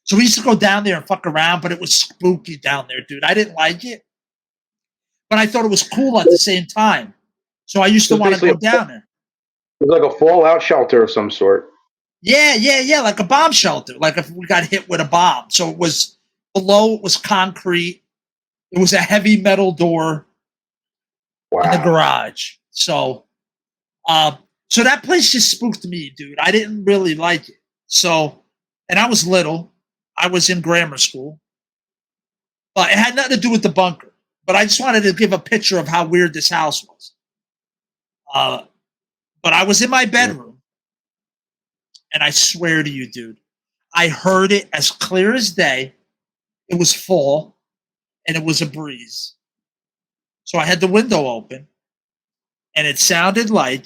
So we used to go down there and fuck around, but it was spooky down there, dude. I didn't like it, but I thought it was cool at the same time. So I used to want to go down there. It was like a fallout shelter of some sort. Yeah, like a bomb shelter, like if we got hit with a bomb. So it was below, it was concrete. It was a heavy metal door in the garage. So, so that place just spooked me, dude. I didn't really like it. So, and I was little. I was in grammar school. But it had nothing to do with the bunker. But I just wanted to give a picture of how weird this house was. But I was in my bedroom. And I swear to you, dude, I heard it as clear as day. It was fall. And it was a breeze. So I had the window open. And it sounded like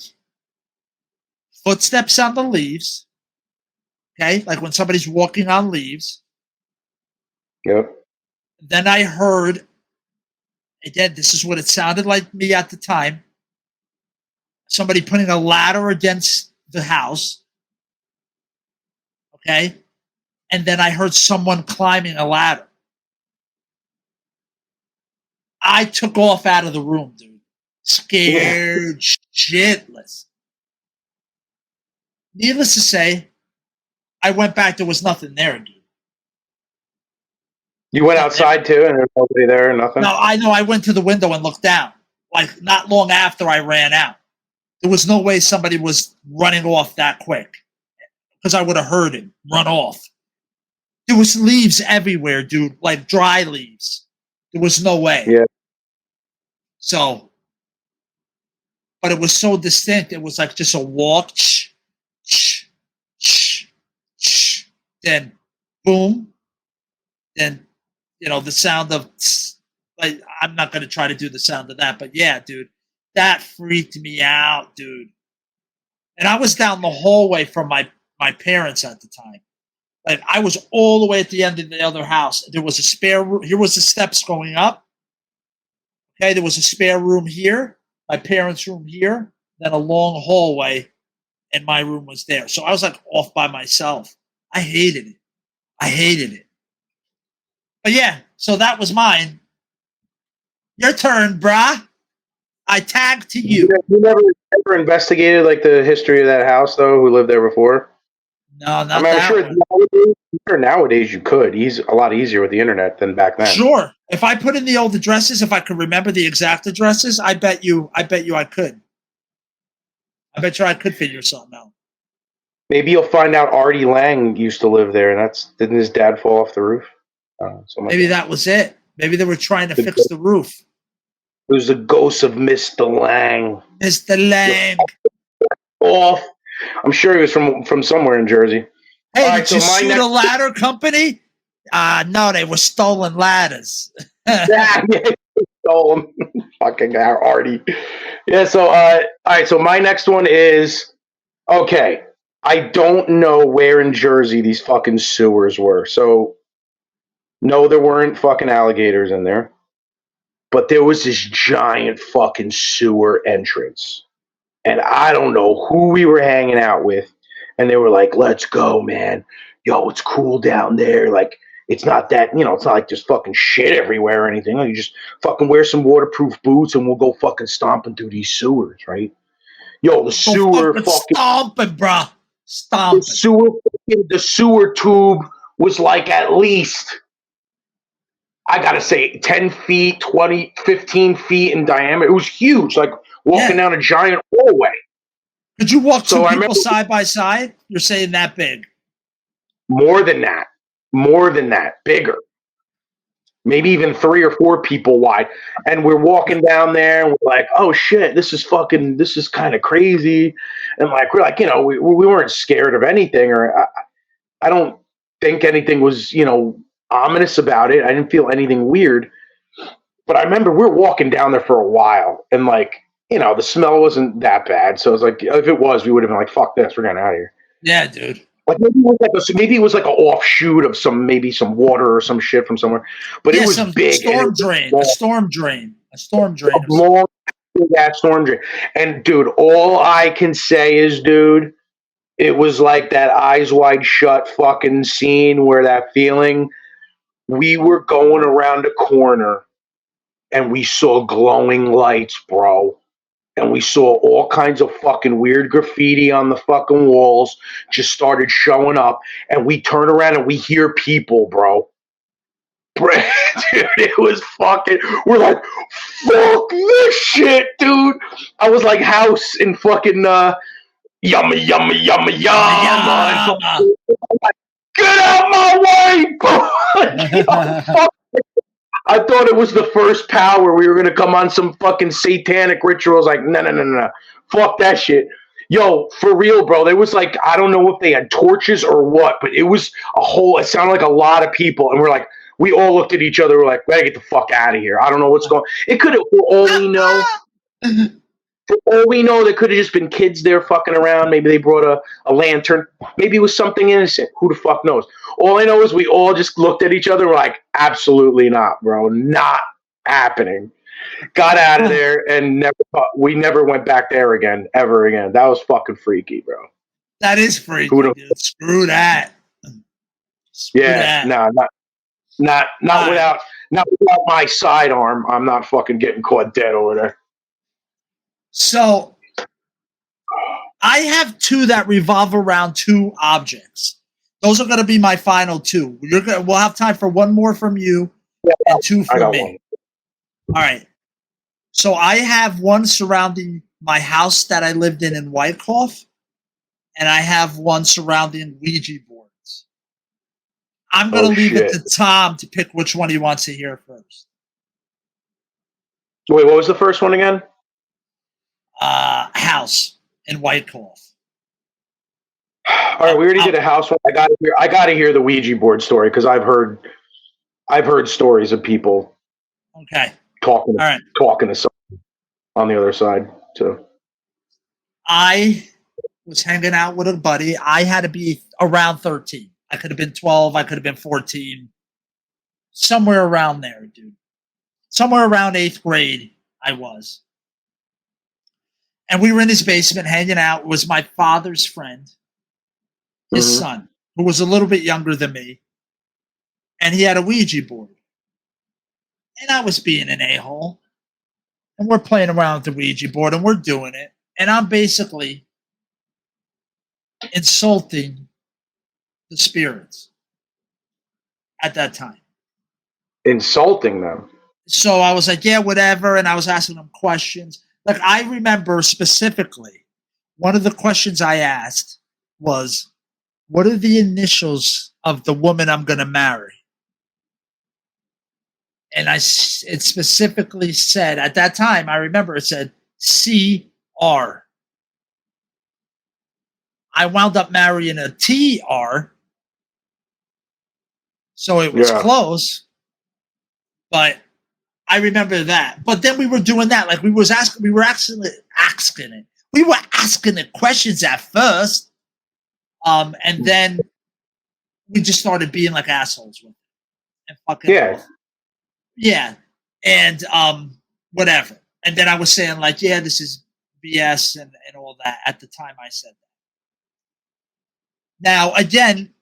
footsteps on the leaves. Okay? Like when somebody's walking on leaves. Yep. Then I heard, again, this is what it sounded like me at the time. Somebody putting a ladder against the house. Okay? And then I heard someone climbing a ladder. I took off out of the room, dude. Scared shitless. Needless to say, I went back. There was nothing there, dude. You went outside too, and there's nobody there, nothing? No, I know. I went to the window and looked down. Like, not long after I ran out. There was no way somebody was running off that quick. Because I would have heard him run off. There was leaves everywhere, dude. Like dry leaves. There was no way. Yeah. So, but it was so distinct. It was like just a walk. Then boom. Then, the sound of, like, I'm not going to try to do the sound of that, but yeah, dude, that freaked me out, dude. And I was down the hallway from my parents at the time. Like, I was all the way at the end of the other house. There was a spare room. Here was the steps going up. Okay, there was a spare room here, my parents' room here, then a long hallway, and my room was there. So I was like off by myself. I hated it. But yeah, so that was mine. Your turn, brah. I tag to you. You never investigated like the history of that house though? Who lived there before? No, I not mean, that one. I'm sure nowadays you could. He's a lot easier with the internet than back then. Sure. If I put in the old addresses, if I could remember the exact addresses, I bet you I could. I bet you I could figure something out. Maybe you'll find out Artie Lang used to live there, and didn't his dad fall off the roof? Maybe that was it. Maybe they were trying to fix the roof. It was the ghost of Mr. Lang. Mr. Lang. Off. I'm sure he was from somewhere in Jersey. Hey, did you sue the ladder company? No, they were stolen ladders. Yeah, stole them. Fucking Artie. Yeah, so all right, so my next one is okay. I don't know where in Jersey these fucking sewers were. So no, there weren't fucking alligators in there. But there was this giant fucking sewer entrance. And I don't know who we were hanging out with. And they were like, let's go, man. Yo, it's cool down there. Like, it's not that, it's not like just fucking shit everywhere or anything. Like, you just fucking wear some waterproof boots and we'll go fucking stomping through these sewers, right? Yo, the sewer fucking stomping, bro. Stomping. The sewer tube was like at least, I gotta say, 10 feet, 20, 15 feet in diameter. It was huge, like walking down a giant hallway. Could you walk two people side by side? You're saying that big? More than that, bigger. Maybe even 3 or 4 people wide. And we're walking down there and we're like, oh shit, this is kind of crazy. And like, we're like, we weren't scared of anything, or I don't think anything was, ominous about it. I didn't feel anything weird. But I remember we were walking down there for a while and like, the smell wasn't that bad. So it was like, if it was, we would have been like, fuck this, we're getting out of here. Yeah, dude. Like maybe it was like an offshoot of some water or some shit from somewhere. But it was big. A storm drain. A long storm drain. And dude, all I can say is, dude, it was like that Eyes Wide Shut fucking scene where that feeling. We were going around a corner and we saw glowing lights, bro. And we saw all kinds of fucking weird graffiti on the fucking walls just started showing up. And we turn around and we hear people, bro. Dude, it was fucking, we're like, fuck this shit, dude. I was like House in fucking, yumma, yumma, yumma, yumma. Get out my way, bro. I thought it was the first power. We were going to come on some fucking satanic rituals. Like, no. Fuck that shit. Yo, for real, bro. There was like, I don't know if they had torches or what, but it was it sounded like a lot of people. And we're like, we all looked at each other. We're like, we gotta get the fuck out of here. I don't know what's going on. It could have, for all we know, there could have just been kids there fucking around. Maybe they brought a lantern. Maybe it was something innocent. Who the fuck knows? All I know is we all just looked at each other. And we're like, absolutely not, bro. Not happening. Got out of there and we never went back there again, ever again. That was fucking freaky, bro. That is freaky, dude. Screw that. No, not without my sidearm. I'm not fucking getting caught dead over there. So I have 2 that revolve around 2 objects. Those are going to be my final 2. We'll have time for 1 more from you and 2 from me. 1. All right. So I have 1 surrounding my house that I lived in Wyckoff, and I have 1 surrounding Ouija boards. I'm going to leave it to Tom to pick which one he wants to hear first. Wait, what was the first one again? House in Wyckoff. All right, we already did a house one. I gotta hear the Ouija board story because I've heard stories of people. Okay. Talking to someone on the other side too. I was hanging out with a buddy. I had to be around 13. I could have been 12. I could have been 14. Somewhere around there, dude. Somewhere around 8th grade, I was. And we were in his basement hanging out. It was my father's friend, his son, who was a little bit younger than me. And he had a Ouija board. And I was being an a-hole. and we're playing around with the Ouija board, and we're doing it, and I'm basically insulting the spirits at that time. Insulting them. So I was like, yeah, whatever, and I was asking them questions. Like, I remember specifically one of the questions I asked was, what are the initials of the woman I'm going to marry? And it specifically said, at that time, I remember it said CR. I wound up marrying a TR, so it was close, but I remember that. But then we were doing that, like we were asking it. We were asking it questions at first, and then we just started being like assholes with it and fucking yeah, and whatever. And then I was saying like, yeah, this is BS and all that. At the time, I said that. Now again,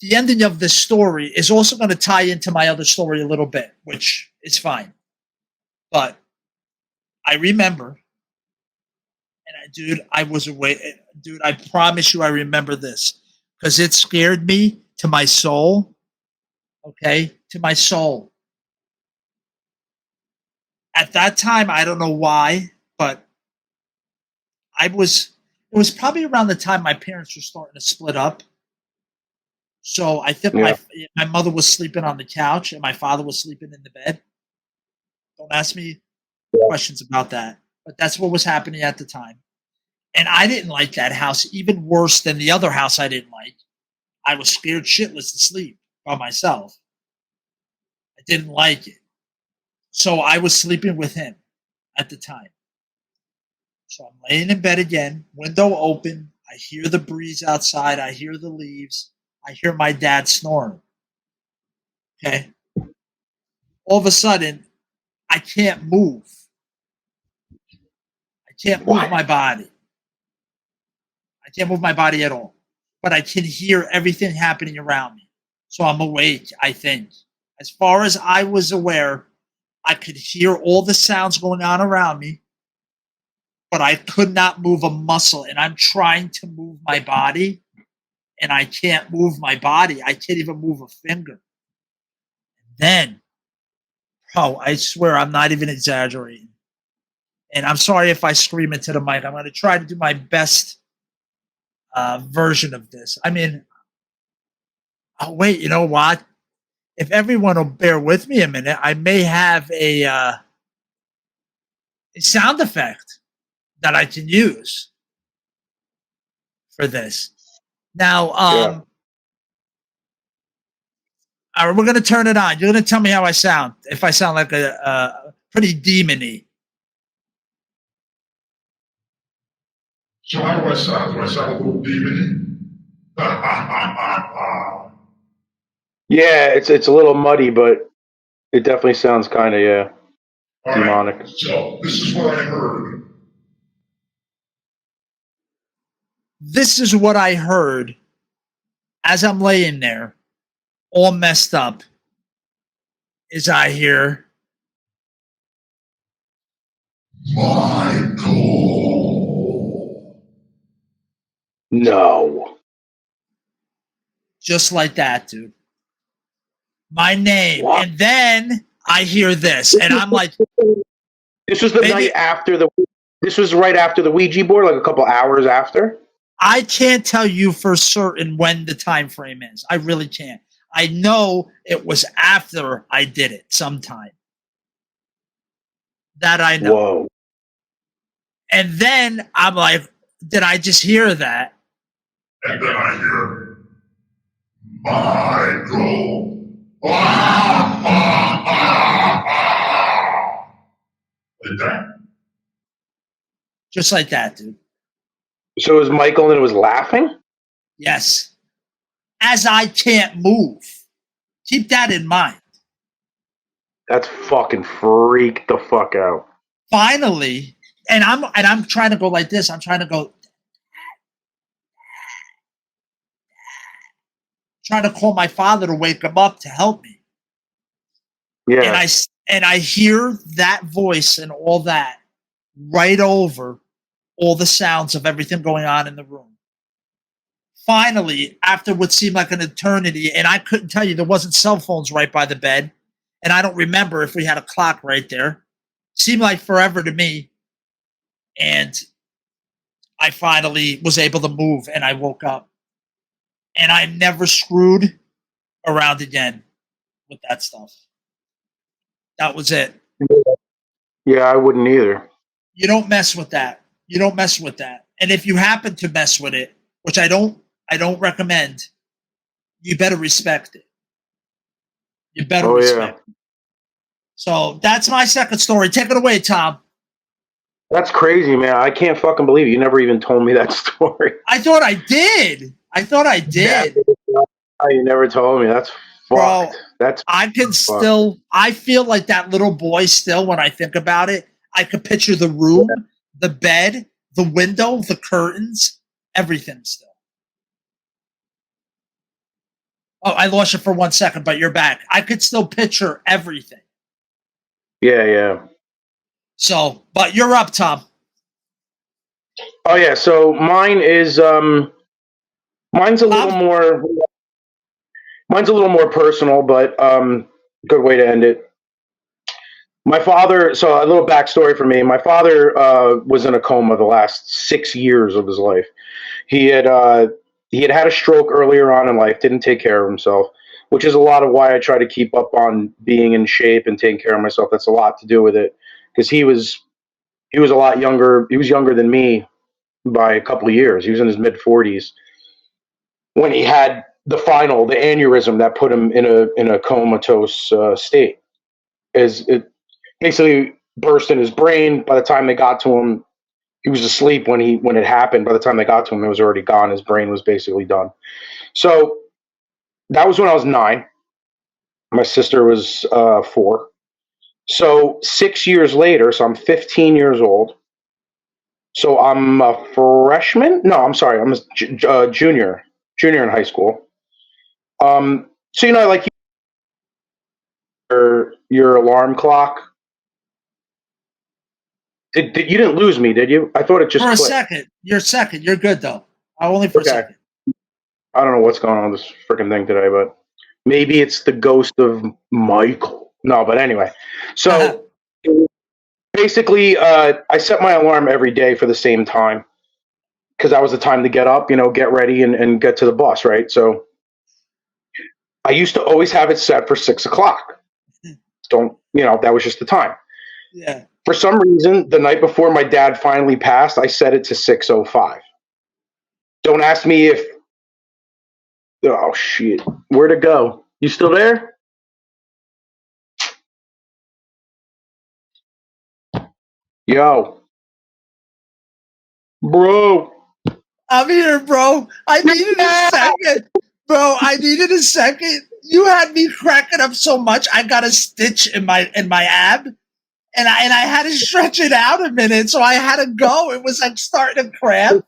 the ending of this story is also going to tie into my other story a little bit, which is fine. But I remember, and I was away. Dude, I promise you I remember this because it scared me to my soul. Okay? To my soul. At that time, I don't know why, but it was probably around the time my parents were starting to split up. So I think my mother was sleeping on the couch and my father was sleeping in the bed. Don't ask me questions about that, but that's what was happening at the time. And I didn't like that house even worse than the other house I didn't like. I was scared shitless to sleep by myself. I didn't like it. So I was sleeping with him at the time. So I'm laying in bed again, window open. I hear the breeze outside. I hear the leaves. I hear my dad snoring. Okay. All of a sudden, I can't move. I can't move my body. I can't move my body at all. But I can hear everything happening around me. So I'm awake, I think. As far as I was aware, I could hear all the sounds going on around me, but I could not move a muscle. And I'm trying to move my body, and I can't move my body. I can't even move a finger. Then, I swear I'm not even exaggerating. And I'm sorry if I scream into the mic. I'm going to try to do my best version of this. I mean, wait, you know what? If everyone will bear with me a minute, I may have a sound effect that I can use for this. Now, all right, we're going to turn it on. You're going to tell me how I sound. If I sound like a pretty demon-y. So how do I sound? Do I sound a little demon-y? Yeah, it's a little muddy, but it definitely sounds kind of demonic. Right, so this is what I heard. This is what I heard as I'm laying there, all messed up, is I hear, Michael. No. just like that, dude. My name. What? And then I hear this, and I'm like, this was the night after this was right after the Ouija board, like a couple hours after? I can't tell you for certain when the time frame is. I really can't. I know it was after I did it sometime. That I know. Whoa. And then I'm like, did I just hear that? And then I hear, Michael. Like that. Just like that, dude. So it was Michael and it was laughing? Yes. As I can't move. Keep that in mind. That's fucking freaked the fuck out. Finally, and I'm trying to go like this. I'm trying to go, trying to call my father to wake him up to help me. Yeah. And And I hear that voice and all that right over all the sounds of everything going on in the room. Finally, after what seemed like an eternity, and I couldn't tell you, there wasn't cell phones right by the bed, and I don't remember if we had a clock right there. Seemed like forever to me. And I finally was able to move, and I woke up. And I never screwed around again with that stuff. That was it. Yeah, I wouldn't either. You don't mess with that. You don't mess with that. And if you happen to mess with it, which I don't recommend, you better respect it. You better respect it. So that's my second story. Take it away, Tom. That's crazy, man. I can't fucking believe you never even told me that story. I thought I did. Yeah, you never told me. That's fucked. Bro, that's I can still, I feel like that little boy still when I think about it. I could picture the room, the bed, the window, the curtains, everything still. Oh, I lost you for 1 second, but you're back. I could still picture everything. Yeah. So, but you're up, Tom. Oh yeah, so mine is mine's a little more personal, but good way to end it. My father, so a little backstory for me. My father was in a coma the last 6 years of his life. He had had a stroke earlier on in life, didn't take care of himself, which is a lot of why I try to keep up on being in shape and taking care of myself. That's a lot to do with it, because he was a lot younger. He was younger than me by a couple of years. He was in his mid-40s when he had the aneurysm that put him in a comatose state. It basically burst in his brain. By the time they got to him, he was asleep when it happened. By the time they got to him, it was already gone. His brain was basically done. So that was when I was 9. My sister was 4. So 6 years later, so I'm 15 years old. So I'm a freshman. No, I'm sorry. I'm a junior in high school. So like your alarm clock. You didn't lose me, did you? I thought it just for a clicked. second. You're second. You're good though. Only for a second. I don't know what's going on with this freaking thing today, but maybe it's the ghost of Michael. No, but anyway. So basically, I set my alarm every day for the same time because that was the time to get up, get ready and get to the bus, right? So I used to always have it set for 6 o'clock. That was just the time. Yeah. For some reason, the night before my dad finally passed, I set it to 6:05. Don't ask me if. Oh shit! Where'd it go? You still there? Yo, bro. I'm here, bro. I needed a second. Bro, I needed a second. You had me cracking up so much. I got a stitch in my ab, and I had to stretch it out a minute, so I had to go. It was like starting to cramp.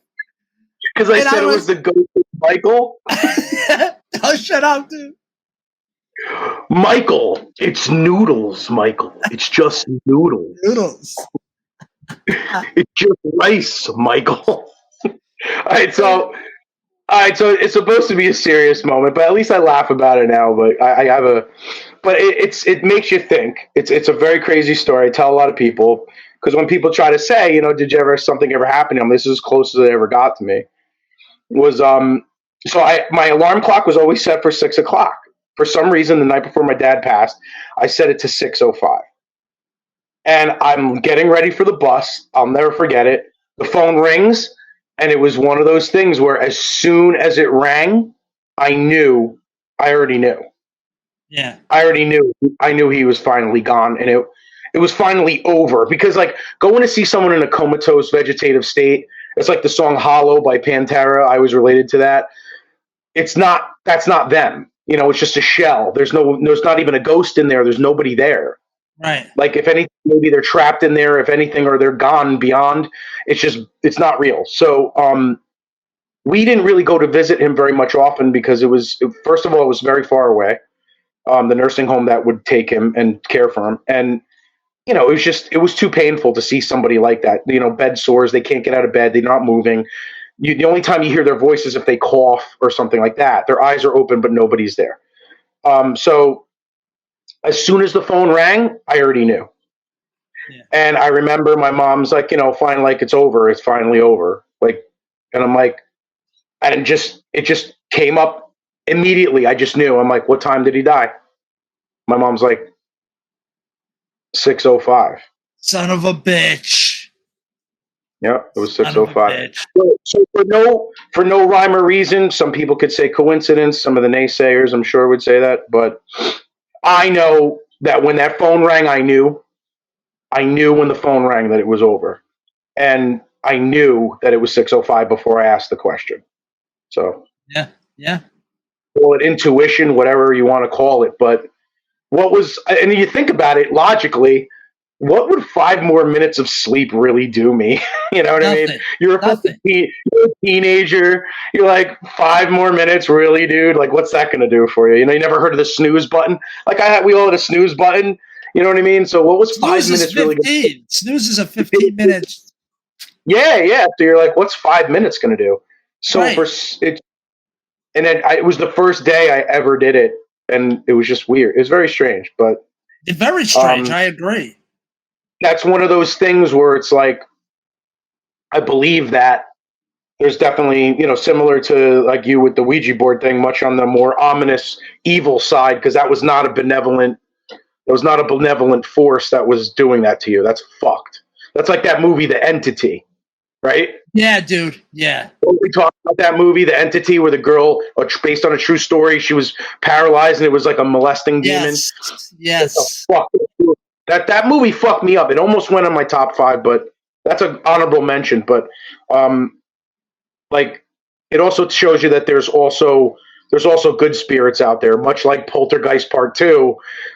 Because I said it was the ghost of Michael. Oh, shut up, dude. Michael, it's noodles, Michael. It's just noodles. Noodles. It's just rice, Michael. All right, so it's supposed to be a serious moment, but at least I laugh about it now. But it makes you think. It's a very crazy story. I tell a lot of people because when people try to say, did you ever something ever happen to them? This is as close as it ever got to me. Was my alarm clock was always set for 6 o'clock. For some reason, the night before my dad passed, I set it to 6:05. And I'm getting ready for the bus. I'll never forget it. The phone rings, and it was one of those things where as soon as it rang, I already knew. Yeah. I knew he was finally gone, and it was finally over. Because, like, going to see someone in a comatose vegetative state, it's like the song Hollow by Pantera. I was related to that. That's not them. It's just a shell. There's not even a ghost in there. There's nobody there. Right. Like, if anything, maybe they're trapped in there, if anything, or they're gone beyond. It's not real. So, we didn't really go to visit him very much often because first of all, it was very far away. the nursing home that would take him and care for him. And, you know, it was too painful to see somebody like that. You know, bed sores, they can't get out of bed, they're not moving. The only time you hear their voice is if they cough or something like that. Their eyes are open, but nobody's there. So as soon as the phone rang, I already knew. Yeah. And I remember my mom's like, you know, fine, like it's over. It's finally over. Like, and I'm like, and it just came up immediately. I just knew. I'm like, what time did he die? My mom's like, 6:05. Son of a bitch. Yeah, it was Son of a 6:05. bitch. So for no rhyme or reason, some people could say coincidence. Some of the naysayers, I'm sure, would say that. But I know that when that phone rang, I knew when the phone rang that it was over, and I knew that it was 6:05 before I asked the question. So Yeah. call it intuition, whatever you want to call it. But what was, and you think about it logically, what would 5 more minutes of sleep really do me? You know what I mean? Nothing. You're a teenager. You're like, 5 more minutes, really, dude? Like, what's that going to do for you? You know, you never heard of the snooze button? Like, we all had a snooze button. You know what I mean? So what was 5 Snooze minutes is really going to 15. Snooze is a 15 minutes. Yeah. So you're like, what's 5 minutes going to do? So Right. it was the first day I ever did it, and it was just weird. It was very strange, but It's very strange. I agree. that's one of those things where it's like, I believe that there's definitely, you know, similar to like you with the Ouija board thing, much on the more ominous evil side, because that was not a benevolent force that was doing that to you. That's fucked. That's like that movie, The Entity, right? Yeah, dude. Yeah. We talked about that movie, The Entity, where the girl, based on a true story, she was paralyzed and it was like a molesting demon. Yes. Fuck. That movie fucked me up. It almost went on my top 5, but that's an honorable mention. But like, it also shows you that there's also good spirits out there, much like Poltergeist Part 2,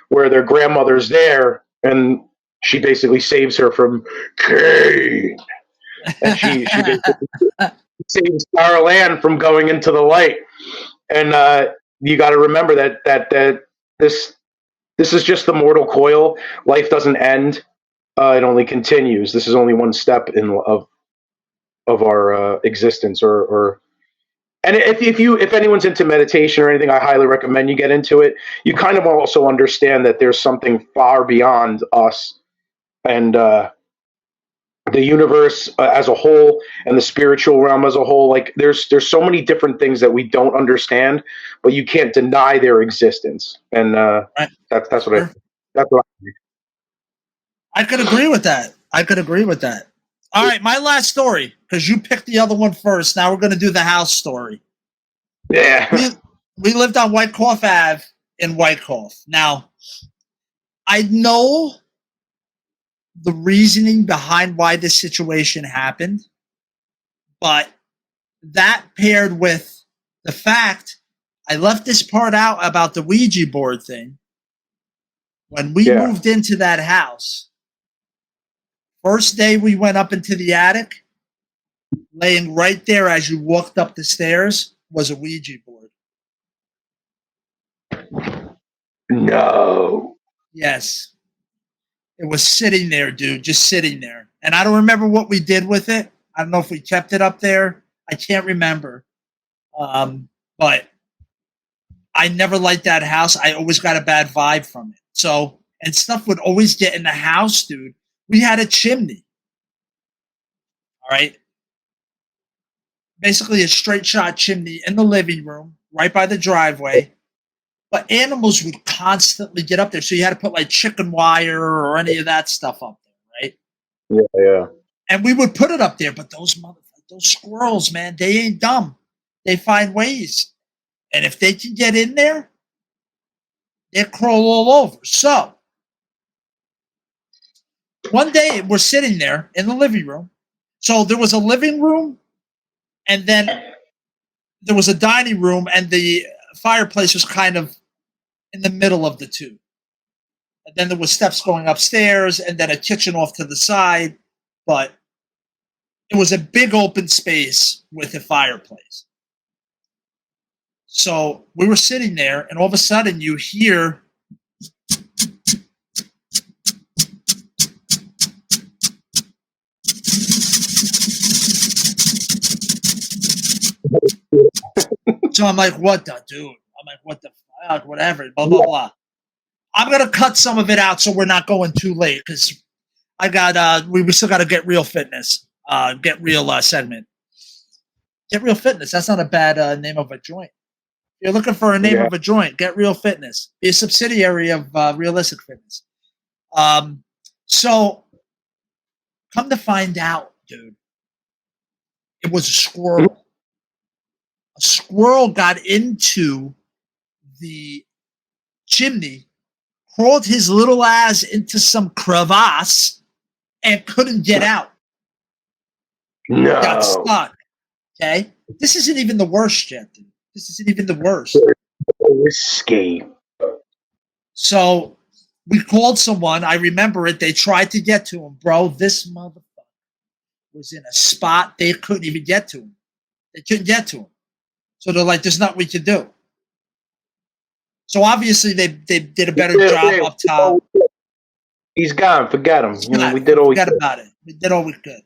where their grandmother's there and she basically saves her from Cain. And she basically saves Carol Ann from going into the light. And you got to remember that this is just the mortal coil. Life doesn't end; it only continues. This is only one step of our existence. And if anyone's into meditation or anything, I highly recommend you get into it. You kind of also understand that there's something far beyond us and the universe as a whole and the spiritual realm as a whole. Like there's so many different things that we don't understand, but you can't deny their existence. And Right. that's what I think. I could agree with that. All right, my last story, because you picked the other one first. Now we're going to do the house story. Yeah. We lived on Whitecroft Ave in Whitecroft. Now, I know the reasoning behind why this situation happened, but that paired with the fact I left this part out about the Ouija board thing. When we moved into that house, first day we went up into the attic, laying right there as you walked up the stairs was a Ouija board. No. Yes. It was sitting there, dude, just sitting there. And I don't remember what we did with it. I don't know if we kept it up there. I can't remember. But I never liked that house. I always got a bad vibe from it. So, and stuff would always get in the house, dude. We had a chimney. All right. Basically a straight shot chimney in the living room, right by the driveway. But animals would constantly get up there. So you had to put like chicken wire or any of that stuff up there, right? Yeah. And we would put it up there, but those squirrels, man, they ain't dumb. They find ways. And if they can get in there, they crawl all over. So one day we're sitting there in the living room. So there was a living room, and then there was a dining room, and the fireplace was kind of in the middle of the two. And then there was steps going upstairs, and then a kitchen off to the side. But it was a big open space with a fireplace. So we were sitting there, and all of a sudden you hear so I'm like, what the dude? I'm like, what the fuck? Whatever, blah, blah, blah. I'm going to cut some of it out so we're not going too late because I got, we still got to Get Real Fitness, Get Real segment. Get Real Fitness. That's not a bad name of a joint. If you're looking for a name of a joint, Get Real Fitness. Be a subsidiary of Realistic Fitness. So come to find out, dude, it was a squirrel. A squirrel got into the chimney, crawled his little ass into some crevasse, and couldn't get out. No. Got stuck. Okay? This isn't even the worst yet, dude. This isn't even the worst. Escape. So we called someone. I remember it. They tried to get to him. Bro, this motherfucker was in a spot they couldn't even get to him. They couldn't get to him. So they're like, there's nothing we can do. So obviously they did a better job up top. He's gone. Forget him. You know, we did all we could. Forget about it. We did all we could.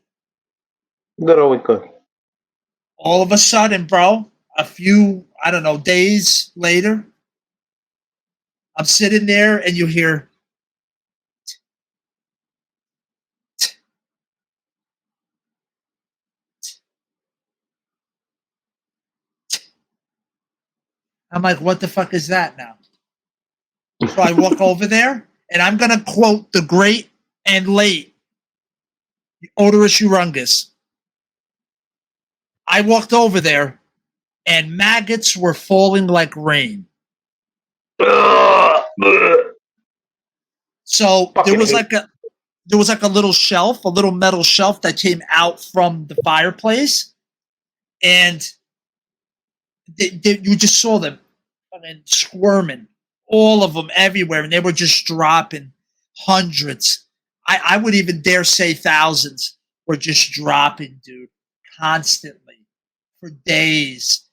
We did all we could. All of a sudden, bro, a few, I don't know, days later, I'm sitting there and you hear I'm like, what the fuck is that now? So I walk over there, and I'm going to quote the great and late Odorous Urungus. I walked over there, and maggots were falling like rain. So there was like a little shelf, a little metal shelf that came out from the fireplace, and you just saw them squirming, all of them everywhere, and they were just dropping hundreds. I would even dare say thousands were just dropping, dude, constantly for days.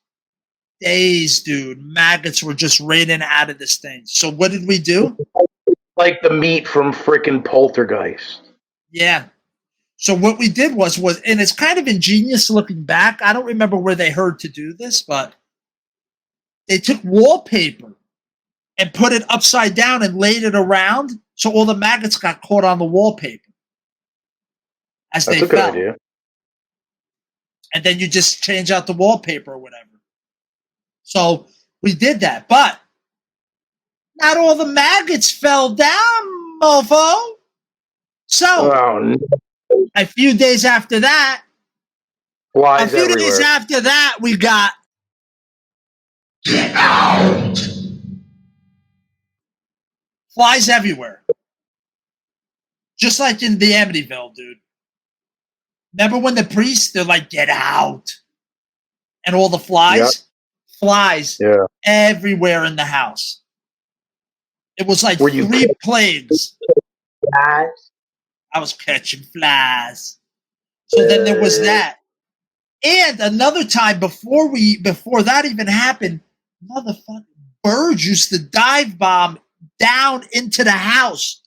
Days, dude. Maggots were just raining out of this thing. So what did we do? Like the meat from frickin' Poltergeist. Yeah. So what we did was, and it's kind of ingenious looking back. I don't remember where they heard to do this, but they took wallpaper and put it upside down and laid it around, so all the maggots got caught on the wallpaper as That's they a good fell. idea. And then you just change out the wallpaper or whatever. So we did that, but not all the maggots fell down, mofo. So a few days after that, flies everywhere. We got Get out! flies everywhere. Just like in the Amityville, dude. Remember when the priests, they're like, get out. And all the flies? Yep. Flies everywhere in the house. It was like 3 plagues. Flies? I was catching flies. So then there was that. And another time before that even happened, motherfucking birds used to dive bomb down into the house.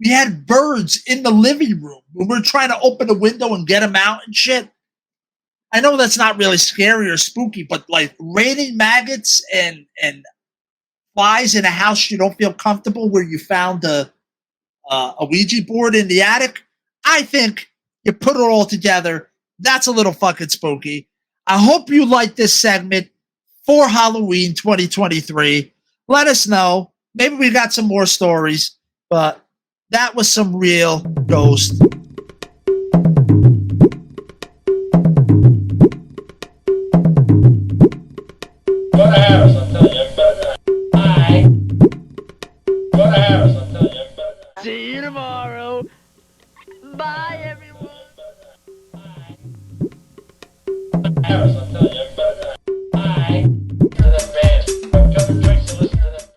We had birds in the living room. We were trying to open a window and get them out and shit. I know that's not really scary or spooky, but like raining maggots and flies in a house you don't feel comfortable where you found a Ouija board in the attic, I think you put it all together. That's a little fucking spooky. I hope you like this segment for Halloween 2023. Let us know. Maybe we got some more stories, but that was some real ghost. What ass?